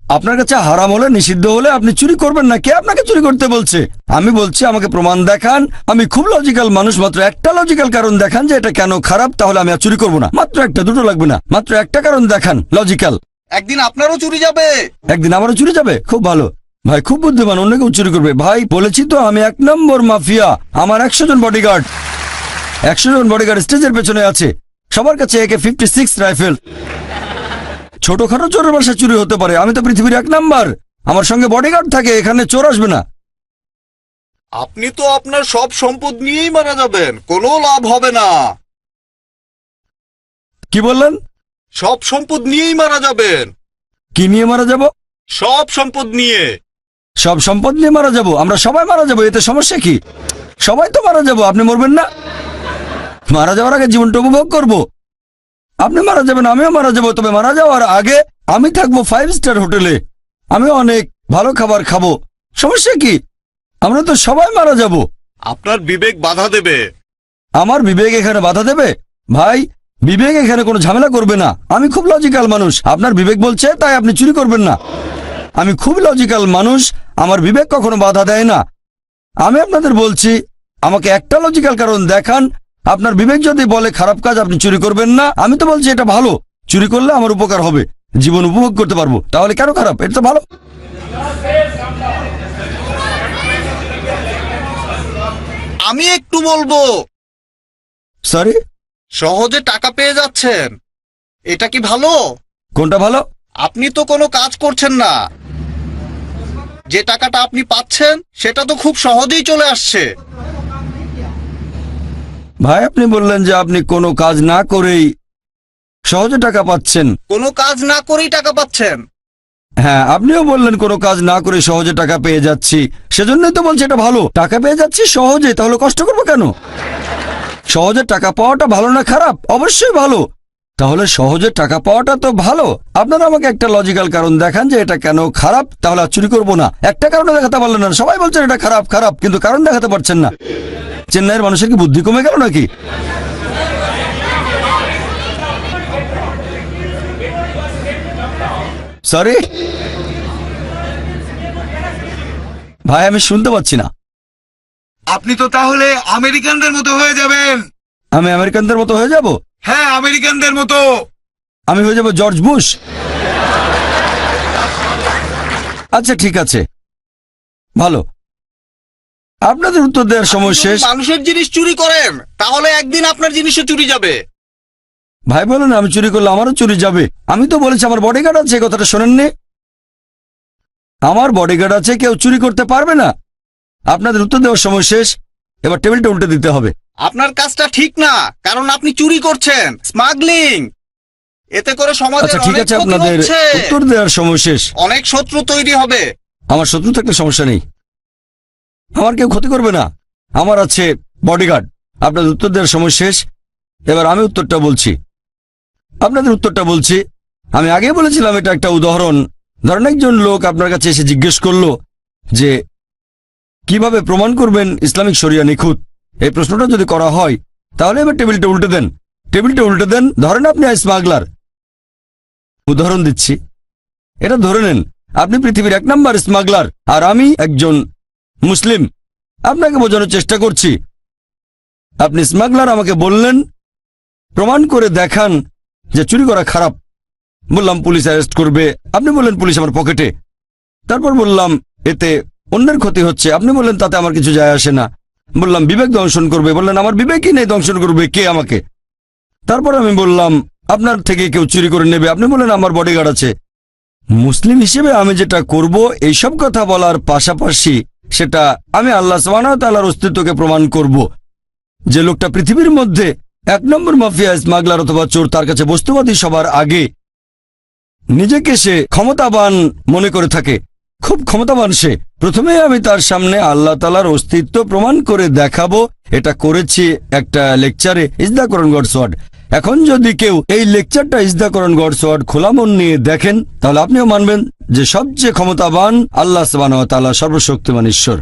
আপনার কাছে হারাম হলে, নিষিদ্ধ হলে আপনি চুরি করবেন না। কে আপনাকে চুরি করতে বলছে? আমি বলছি আমাকে প্রমাণ দেখান। আমি খুব লজিক্যাল মানুষ, মাত্র একটা লজিক্যাল কারণ দেখান যে এটা কেন খারাপ, তাহলে আমি আর চুরি করবো না। মাত্র একটা, দুটো লাগবে না, মাত্র একটা কারণ দেখান লজিক্যাল। একদিন আপনারও চুরি যাবে। একদিন আমারও চুরি যাবে? খুব ভালো ভাই, খুব বুদ্ধিমান, অন্য কেউ চুরি করবে। ভাই বলেছি তো আমি 1 নম্বর মাফিয়া। আমার 100 জন বডিগার্ড, 100 জন বডিগার্ড স্টেজের পেছনে আছে, সবার কাছে AK-56 রাইফেল। ছোটখাটো চোরের বাসায় চুরি হতে পারে, আমি তো পৃথিবীর 1 নাম্বার। আমার সঙ্গে বডিগার্ড থাকে, এখানে চোর আসবে না। আপনি তো আপনার সব সম্পদ নিয়েই মারা যাবেন, কোনো লাভ হবে না। কি বললেন? সব সম্পদ নিয়েই মারা যাবেন। কি নিয়ে মারা যাব? সব সম্পদ নিয়ে। সব সম্পদ নিয়ে মারা যাব? আমরা সবাই মারা যাব, এতে সমস্যা কি? সবাই তো মারা যাব, আপনি মরবেন না? মারা যাওয়ার আগে জীবনটা উপভোগ করব। আপনি মারা যাবেন, আমিও মারা যাব, তবে মারা যাওয়ার আগে আমি থাকবো 5 স্টার হোটেলে, আমি অনেক ভালো খাবার খাবো। সমস্যা কি? আমরা তো সবাই মারা যাব। আপনার বিবেক বাধা দেবে। আমার বিবেক এখানে বাধা দেবে? ভাই বিবেক এখানে কোনো ঝামেলা করবে না। আমি খুব লজিক্যাল মানুষ, আপনার বিবেক বলছে তাই আপনি চুরি করবেন না। আমি খুব লজিক্যাল মানুষ, আমার বিবেক কখনো বাধা দেয় না। আমি আপনাদের বলছি আমাকে একটা লজিক্যাল কারণ দেখান। আপনার বিবেক যদি বলে খারাপ কাজ, আপনি চুরি করবেন না, আমি তো বলছি এটা ভালো, চুরি করলে আমার উপকার হবে, জীবন উপভোগ করতে পারবো, তাহলে কেন খারাপ? এটা তো ভালো। আমি একটু বলবো। সরি? সহজে টাকা পেয়ে যাচ্ছেন, এটা কি ভালো? কোনটা ভালো? আপনি তো কোনো কাজ করছেন না, যে টাকাটা আপনি পাচ্ছেন সেটা তো খুব সহজেই চলে আসছে। ভাই আপনি বললেন যে আপনি কোনো কাজ না করেই সহজে টাকা পাচ্ছেন। কোনো কাজ না করেই টাকা পাচ্ছেন। হ্যাঁ আপনিও বললেন কোনো কাজ না করে সহজে টাকা পেয়ে যাচ্ছি, সেজন্যই তো বলছি এটা ভালো। টাকা পেয়ে যাচ্ছি সহজে, তাহলে কষ্ট করবো কেন? সহজে টাকা পাওয়াটা ভালো না খারাপ? অবশ্যই ভালো। তাহলে সহজে টাকা পাওয়াটা তো ভালো। আপনারা আমাকে একটা লজিক্যাল কারণ দেখান যে এটা কেন খারাপ, তাহলে আর চুরি করবো না। একটা কারণে দেখাতে পারলেন না, সবাই বলছেন এটা খারাপ খারাপ, কিন্তু কারণ দেখাতে পারছেন না। চেন্নাইয়ের মানুষের কি বুদ্ধি কমে গেল নাকি? সরি ভাই, আমি শুনতে পাচ্ছি না। আপনি তো তাহলে আমেরিকানদের মতো হয়ে যাবেন। আমি আমেরিকানদের মতো হয়ে যাব? হ্যাঁ, আমেরিকানদের মতো। আমি হয়ে যাব জর্জ বুশ? আচ্ছা ঠিক আছে, ভালো। আপনাদের উত্তর দেওয়ার সময় শেষ। মানুষের জিনিস চুরি করেন, তাহলে একদিন আপনার জিনিসও চুরি যাবে। ভাই বলেন আমি চুরি করলে আমারও চুরি যাবে। আমি তো বলেছি আমার বডিগার্ড আছে, কথাটা শোনেননি? আমার বডিগার্ড আছে, কেউ চুরি করতে পারবে না। আপনাদের উত্তর দেওয়ার সময় শেষ, এবার টেবিলটা উল্টে দিতে হবে। আপনার কাজটা ঠিক না, কারণ আপনি চুরি করছেন, স্মাগলিং। এতে করে সমাজের আচ্ছা ঠিক অনেক আছে, ক্ষতি আপনাদের হচ্ছে। উত্তর দেওয়ার সময় শেষ। অনেক শত্রু তৈরি হবে। আমার শত্রু থাকলে সমস্যা নেই, আমার কেউ ক্ষতি করবে না, আমার আছে বডিগার্ড। আপনাদের উত্তর দেওয়ার সময় শেষ, এবার আমি উত্তরটা বলছি। আপনাদের উত্তরটা বলছি। আমি আগে বলেছিলাম এটা একটা উদাহরণ। ধরেন একজন লোক আপনার কাছে এসে জিজ্ঞেস করলো যে কিভাবে প্রমাণ করবেন ইসলামিক শরিয়া নিখুঁত। এই প্রশ্নটা যদি করা হয়, তাহলে এবার টেবিলটা উল্টে দেন। টেবিলটা উল্টে দেন। ধরেন আপনি স্মাগলার, উদাহরণ দিচ্ছি, এটা ধরে নেন আপনি পৃথিবীর 1 নাম্বার স্মাগলার, আর আমি একজন মুসলিম। আপনাকে বোঝানোর চেষ্টা করছি। আপনি স্মাগলার, আমাকে বললেন প্রমাণ করে দেখান যে চুরি করা খারাপ। বললাম পুলিশ অ্যারেস্ট করবে, আপনি বললেন পুলিশ আমার পকেটে। তারপর বললাম এতে অন্যের ক্ষতি হচ্ছে, আপনি বললেন তাতে আমার কিছু যায় আসে না। বললাম বিবেক দংশন করবে, বললেন আমার বিবেকই নেই, দংশন করবে কে আমাকে? তারপর আমি বললাম আপনার থেকে কেউ চুরি করে নেবে, আপনি বললেন আমার বডিগার্ড আছে। মুসলিম হিসেবে আমি যেটা করব, এইসব কথা বলার পাশাপাশি সেটা আমি আল্লাহ সুবহানাহু ওয়া তাআলার অস্তিত্বকে প্রমাণ করব। যে লোকটা পৃথিবীর মধ্যে 1 নম্বর মাফিয়া, স্মাগলার অথবা চোর, তার কাছে বস্তুবাদী সবার আগে, নিজেকে সে ক্ষমতাবান মনে করে থাকে, খুব ক্ষমতাবান সে। প্রথমে আমি তার সামনে আল্লাহ তাআলার অস্তিত্ব প্রমাণ করে দেখাবো। এটা করেছি একটা লেকচারে, is the Quran God's word. এখন যদি কেউ এই লেকচারটা is the Quran God's word খোলা মন নিয়ে দেখেন, তাহলে আপনিও মানবেন যে সবচেয়ে ক্ষমতাবান আল্লাহ সুবহানাহু ওয়া তাআলা, সর্বশক্তিমান ঈশ্বর।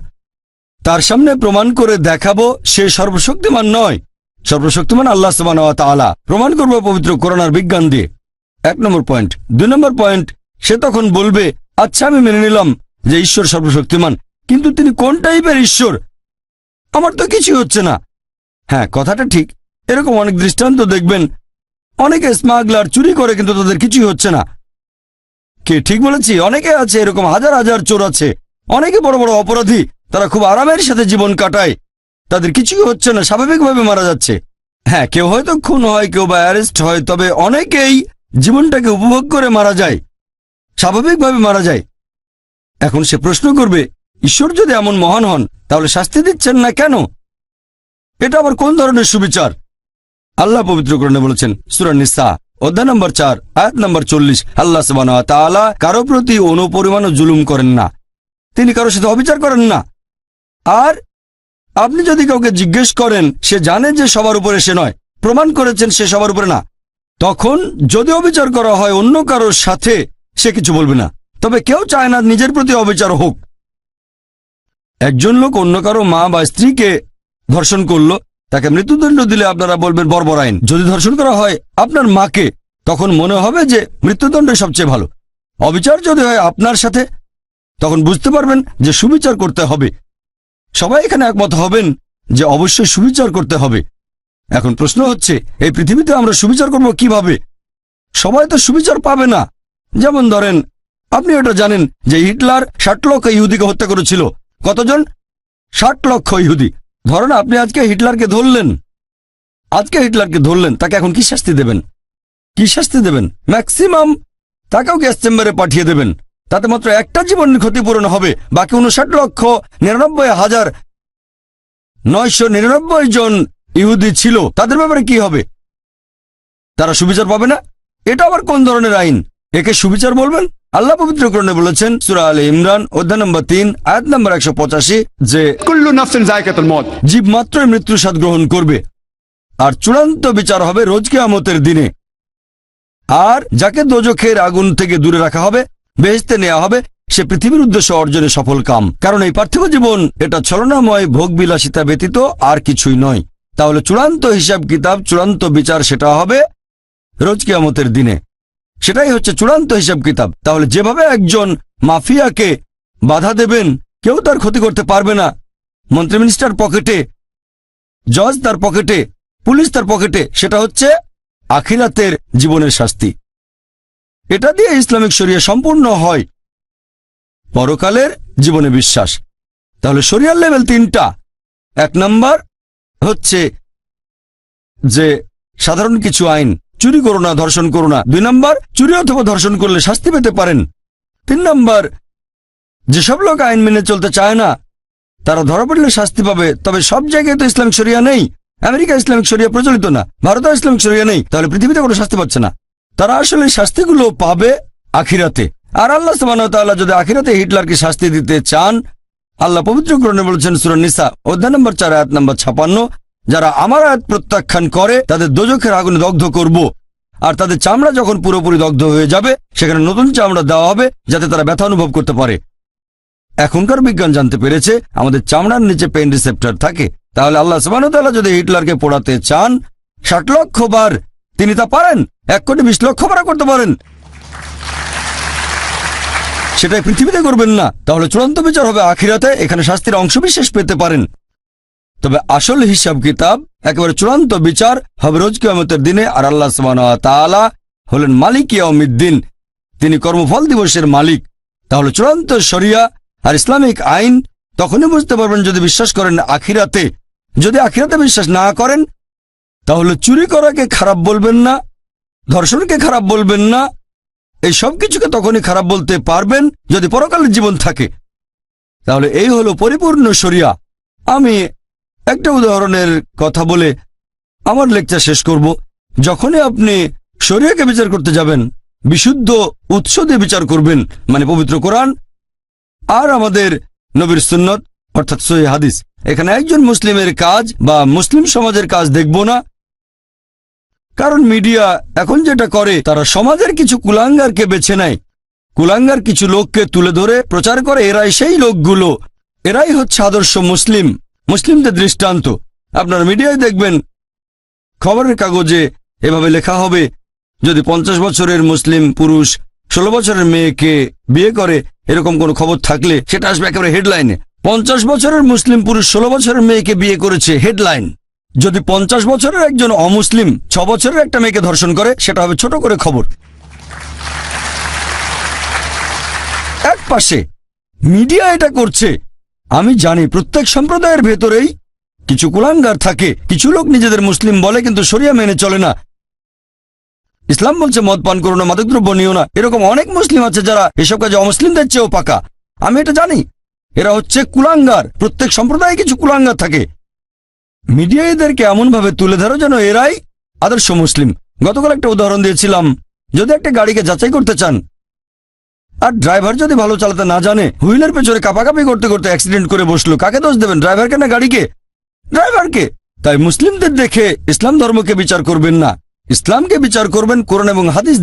তার সামনে প্রমাণ করে দেখাবো সে সর্বশক্তিমান নয়, সর্বশক্তিমান আল্লাহ সুবহানাহু ওয়া তাআলা, প্রমাণ করব পবিত্র কোরআন আর বিজ্ঞান দিয়ে। 1 নম্বর পয়েন্ট। 2 নম্বর পয়েন্ট, সে তখন বলবে আচ্ছা আমি মেনে নিলাম যে ঈশ্বর সর্বশক্তিমান, কিন্তু তিনি কোন টাইপের ঈশ্বর? আমার তো কিছু হচ্ছে না। হ্যাঁ, কথাটা ঠিক। এরকম অনেক দৃষ্টান্ত দেখবেন, অনেকে স্মাগলার চুরি করে কিন্তু তাদের কিছুই হচ্ছে না। কে ঠিক বলেছি? অনেকে আছে এরকম, হাজার হাজার চোর আছে, অনেকে বড় বড় অপরাধী, তারা খুব আরামের সাথে জীবন কাটায়, তাদের কিছুই হচ্ছে না, স্বাভাবিকভাবে মারা যাচ্ছে। হ্যাঁ, কেউ হয়তো খুন হয়, কেউ বা অ্যারেস্ট হয়, তবে অনেকেই জীবনটাকে উপভোগ করে মারা যায়, স্বাভাবিকভাবে মারা যায়। এখন সে প্রশ্ন করবে, ঈশ্বর যদি এমন মহান হন তাহলে শাস্তি দিচ্ছেন না কেন? এটা আবার কোন ধরনের সুবিচার? আল্লাহ পবিত্র কোরআনে বলেছেন, সূরা নিসা অধ্যায় নম্বর 4 আয়াত নম্বর 40, আল্লাহ সুবহানাহু ওয়া তাআলা কারো প্রতি অনুপরিমাণও জুলুম করেন না, তিনি কারোর সাথে অবিচার করেন না। আর আপনি যদি কাউকে জিজ্ঞেস করেন, সে জানে যে সবার উপরে সে নয়, প্রমাণ করেছেন সে সবার উপরে না, তখন যদি অবিচার করা হয় অন্য কারোর সাথে, সে কিছু বলবে না। তবে কেউ চায় না নিজের প্রতি অবিচার হোক। একজন লোক অন্য কারো মা বা স্ত্রীকে ধর্ষণ করলো, তাকে মৃত্যুদণ্ড দিলে আপনারা বলবেন বর্বর আইন। যদি ধর্ষণ করা হয় আপনার মাকে, তখন মনে হবে যে মৃত্যুদণ্ড সবচেয়ে ভালো। অবিচার যদি হয় আপনার সাথে, তখন বুঝতে পারবেন যে সুবিচার করতে হবে। সবাই এখানে একমত হবেন যে অবশ্যই সুবিচার করতে হবে। এখন প্রশ্ন হচ্ছে, এই পৃথিবীতে আমরা সুবিচার করব কিভাবে? সবাই তো সুবিচার পাবে না। যেমন ধরেন, আপনি এটা জানেন যে হিটলার 60 লক্ষ ইহুদিকে হত্যা করেছিল। কতজন? 60 লক্ষ ইহুদি। ধরেন আপনি আজকে হিটলারকে ধরলেন, তাকে এখন কি শাস্তি দেবেন? কি শাস্তি দেবেন? ম্যাক্সিমাম তাকেও গ্যাস চেম্বারে পাঠিয়ে দেবেন। তাতে মাত্র একটা জীবনের ক্ষতিপূরণ হবে, বাকি 59,99,999 জন ইহুদি ছিল, তাদের ব্যাপারে কি হবে? তারা সুবিচার পাবে না? এটা আবার কোন ধরনের আইন? একে সুবিচার বলবেন? আল্লাহ পবিত্র কোরআনে বলেছেন, সূরা আলে ইমরান অধ্যায় নম্বর 3 আয়াত নম্বর 185, যে कुल्लु नफ्सिन जायकातुल मौत। জীব মাত্রই মৃত্যুর স্বাদ গ্রহণ করবে, আর চূড়ান্ত বিচার হবে রোজ কিয়ামতের দিনে। আর যাকে দোজখের আগুন থেকে দূরে রাখা হবে, বেহেশতে নেওয়া হবে, সে পৃথিবীর উদ্দেশ্য অর্জনে সফল কাম। কারণ এই পার্থিব জীবন এটা ছলনাময় ভোগবিলাসিতা ব্যতীত আর কিছুই নয়। তাহলে চূড়ান্ত হিসাব কিতাব, চূড়ান্ত বিচার সেটা হবে রোজ কিয়ামতের দিনে। সেটাই হচ্ছে চূড়ান্ত হিসাব কিতাব। তাহলে যেভাবে একজন মাফিয়াকে বাধা দেবেন, কেউ তার ক্ষতি করতে পারবে না, মন্ত্রী মিনিস্টার পকেটে, জজ তার পকেটে, পুলিশ তার পকেটে, সেটা হচ্ছে আখিরাতের জীবনের শাস্তি। এটা দিয়ে ইসলামিক শরিয়া সম্পূর্ণ হয়, পরকালের জীবনে বিশ্বাস। তাহলে শরিয়ার লেভেল 3টা। 1 নম্বর হচ্ছে যে সাধারণ কিছু আইন, চুরি করো না, ধর্ষণ করো না। 2 নম্বর, চুরি অথবা ধর্ষণ করলে শাস্তি পেতে পারেন। 3 নম্বর, যেসব লোক আইন মেনে চলতে চায় না তারা ধরা পড়লে শাস্তি পাবে। তবে সব জায়গায় তো ইসলামিক শরিয়া নেই। আমেরিকা ইসলামিক শরিয়া প্রচলিত না, ভারতে ইসলামিক শরিয়া নেই, তাহলে পৃথিবীতে কোনো শাস্তি পাচ্ছে না। তারা আসলে শাস্তিগুলো পাবে আখিরাতে। আর আল্লাহ সুবহানাহু ওয়া তাআলা যদি আখিরাতে হিটলারকে শাস্তি দিতে চান, আল্লাহ পবিত্র কোরআনে বলেছেন, সূরা নিসা অধ্যায় নম্বর 4 আয়াত নম্বর 56, যারা আমার আয়াত প্রত্যাখ্যান করে তাদের দোজখের আগুনে দগ্ধ করব, আর তাদের চামড়া যখন পুরোপুরি দগ্ধ হয়ে যাবে সেখানে নতুন চামড়া দেওয়া হবে যাতে তারা ব্যথা অনুভব করতে পারে। এখনকার বিজ্ঞান জানতে পেরেছে আমাদের চামড়ার নিচে পেইন রিসেপ্টর থাকে। তাহলে আল্লাহ সুবহানাহু ওয়া তাআলা যদি হিটলারকে পোড়াতে চান 60 লক্ষ বার, তিনি তা পারেন। 1,20,00,000 বার করতে পারেন। সেটাই পৃথিবীতে করবেন না। তাহলে চূড়ান্ত বিচার হবে আখিরাতে, এখানে শাস্তির অংশবিশেষ পেতে পারেন। তবে আসল হিসাব কিতাব, একেবারে চূড়ান্ত বিচার হবে রোজ কিয়ামতের দিনে। আর আল্লাহ সুবহানাহু ওয়া তাআলা হলেন মালিক ইয়াউমিদ্দিন, তিনি কর্মফল দিবসের মালিক। তাহলে চূড়ান্ত শরিয়া আর ইসলামিক আইন তখনই বুঝতে পারবেন যদি বিশ্বাস করেন আখিরাতে। যদি আখিরাতে বিশ্বাস না করেন তাহলে চুরি করাকে খারাপ বলবেন না, ধর্ষণকে খারাপ বলবেন না, এই সব কিছুকে তখনই খারাপ বলতে পারবেন যদি পরকালের জীবন থাকে। তাহলে এই হলো পরিপূর্ণ শরিয়া। আমি একটা উদাহরণের কথা বলে আমার লেকচার শেষ করব। যখনই আপনি শরিয়াকে বিচার করতে যাবেন, বিশুদ্ধ উৎস দিয়ে বিচার করবেন, মানে পবিত্র কোরআন আর আমাদের নবীর সুন্নত অর্থাৎ সহিহ হাদিস। এখানে একজন মুসলিমের কাজ বা মুসলিম সমাজের কাজ দেখব না, কারণ মিডিয়া এখন যেটা করে তারা সমাজের কিছু কুলাঙ্গারকে বেছে নেয়, কুলাঙ্গার কিছু লোককে তুলে ধরে প্রচার করে এরাই সেই লোকগুলো, এরাই হচ্ছে আদর্শ মুসলিম, মুসলিমদের দৃষ্টান্ত। আপনার মিডিয়ায় দেখবেন খবরের কাগজে এভাবে লেখা হবে, যদি 50 বছরের মুসলিম পুরুষ 16 বছরের মেয়েকে বিয়ে করে, এরকম কোনো খবর থাকলে সেটা আসবে একেবারে হেডলাইনে। 50 বছরের মুসলিম পুরুষ 16 বছরের মেয়েকে বিয়ে করেছে, হেডলাইন। যদি 50 বছরের একজন অমুসলিম 6 বছরের একটা মেয়েকে ধর্ষণ করে, সেটা হবে ছোট করে খবর। এক পাশে মিডিয়া এটা করছে। আমি জানি প্রত্যেক সম্প্রদায়ের ভেতরেই কিছু কুলাঙ্গার থাকে। কিছু লোক নিজেদের মুসলিম বলে কিন্তু শরিয়া মেনে চলে না। ইসলাম বলছে মদ পান করো না, মাদকদ্রব্য নিও না। এরকম অনেক মুসলিম আছে যারা এসব কাজে অমুসলিমদের চেয়েও পাকা। আমি এটা জানি। এরা হচ্ছে কুলাঙ্গার। প্রত্যেক সম্প্রদায়ে কিছু কুলাঙ্গার থাকে। মিডিয়া এদেরকে এমনভাবে তুলে ধরো যেন এরাই আদর্শ মুসলিম। গতকাল একটা উদাহরণ দিয়েছিলাম, যদি একটা গাড়িকে যাচাই করতে চান আর ড্রাইভার যদি ভালো চালাতে না জানে, হুইলের পেছনে কাঁপাকাঁপি করতে করতে অ্যাক্সিডেন্ট করে বসলো, কাকে দোষ দেবেন? ড্রাইভারকে না গাড়িকে? ড্রাইভারকে। তাই মুসলিমদের দেখে ইসলাম ধর্মকে বিচার করবেন না, ইসলামকে বিচার করবেন কোরআন এবং হাদিস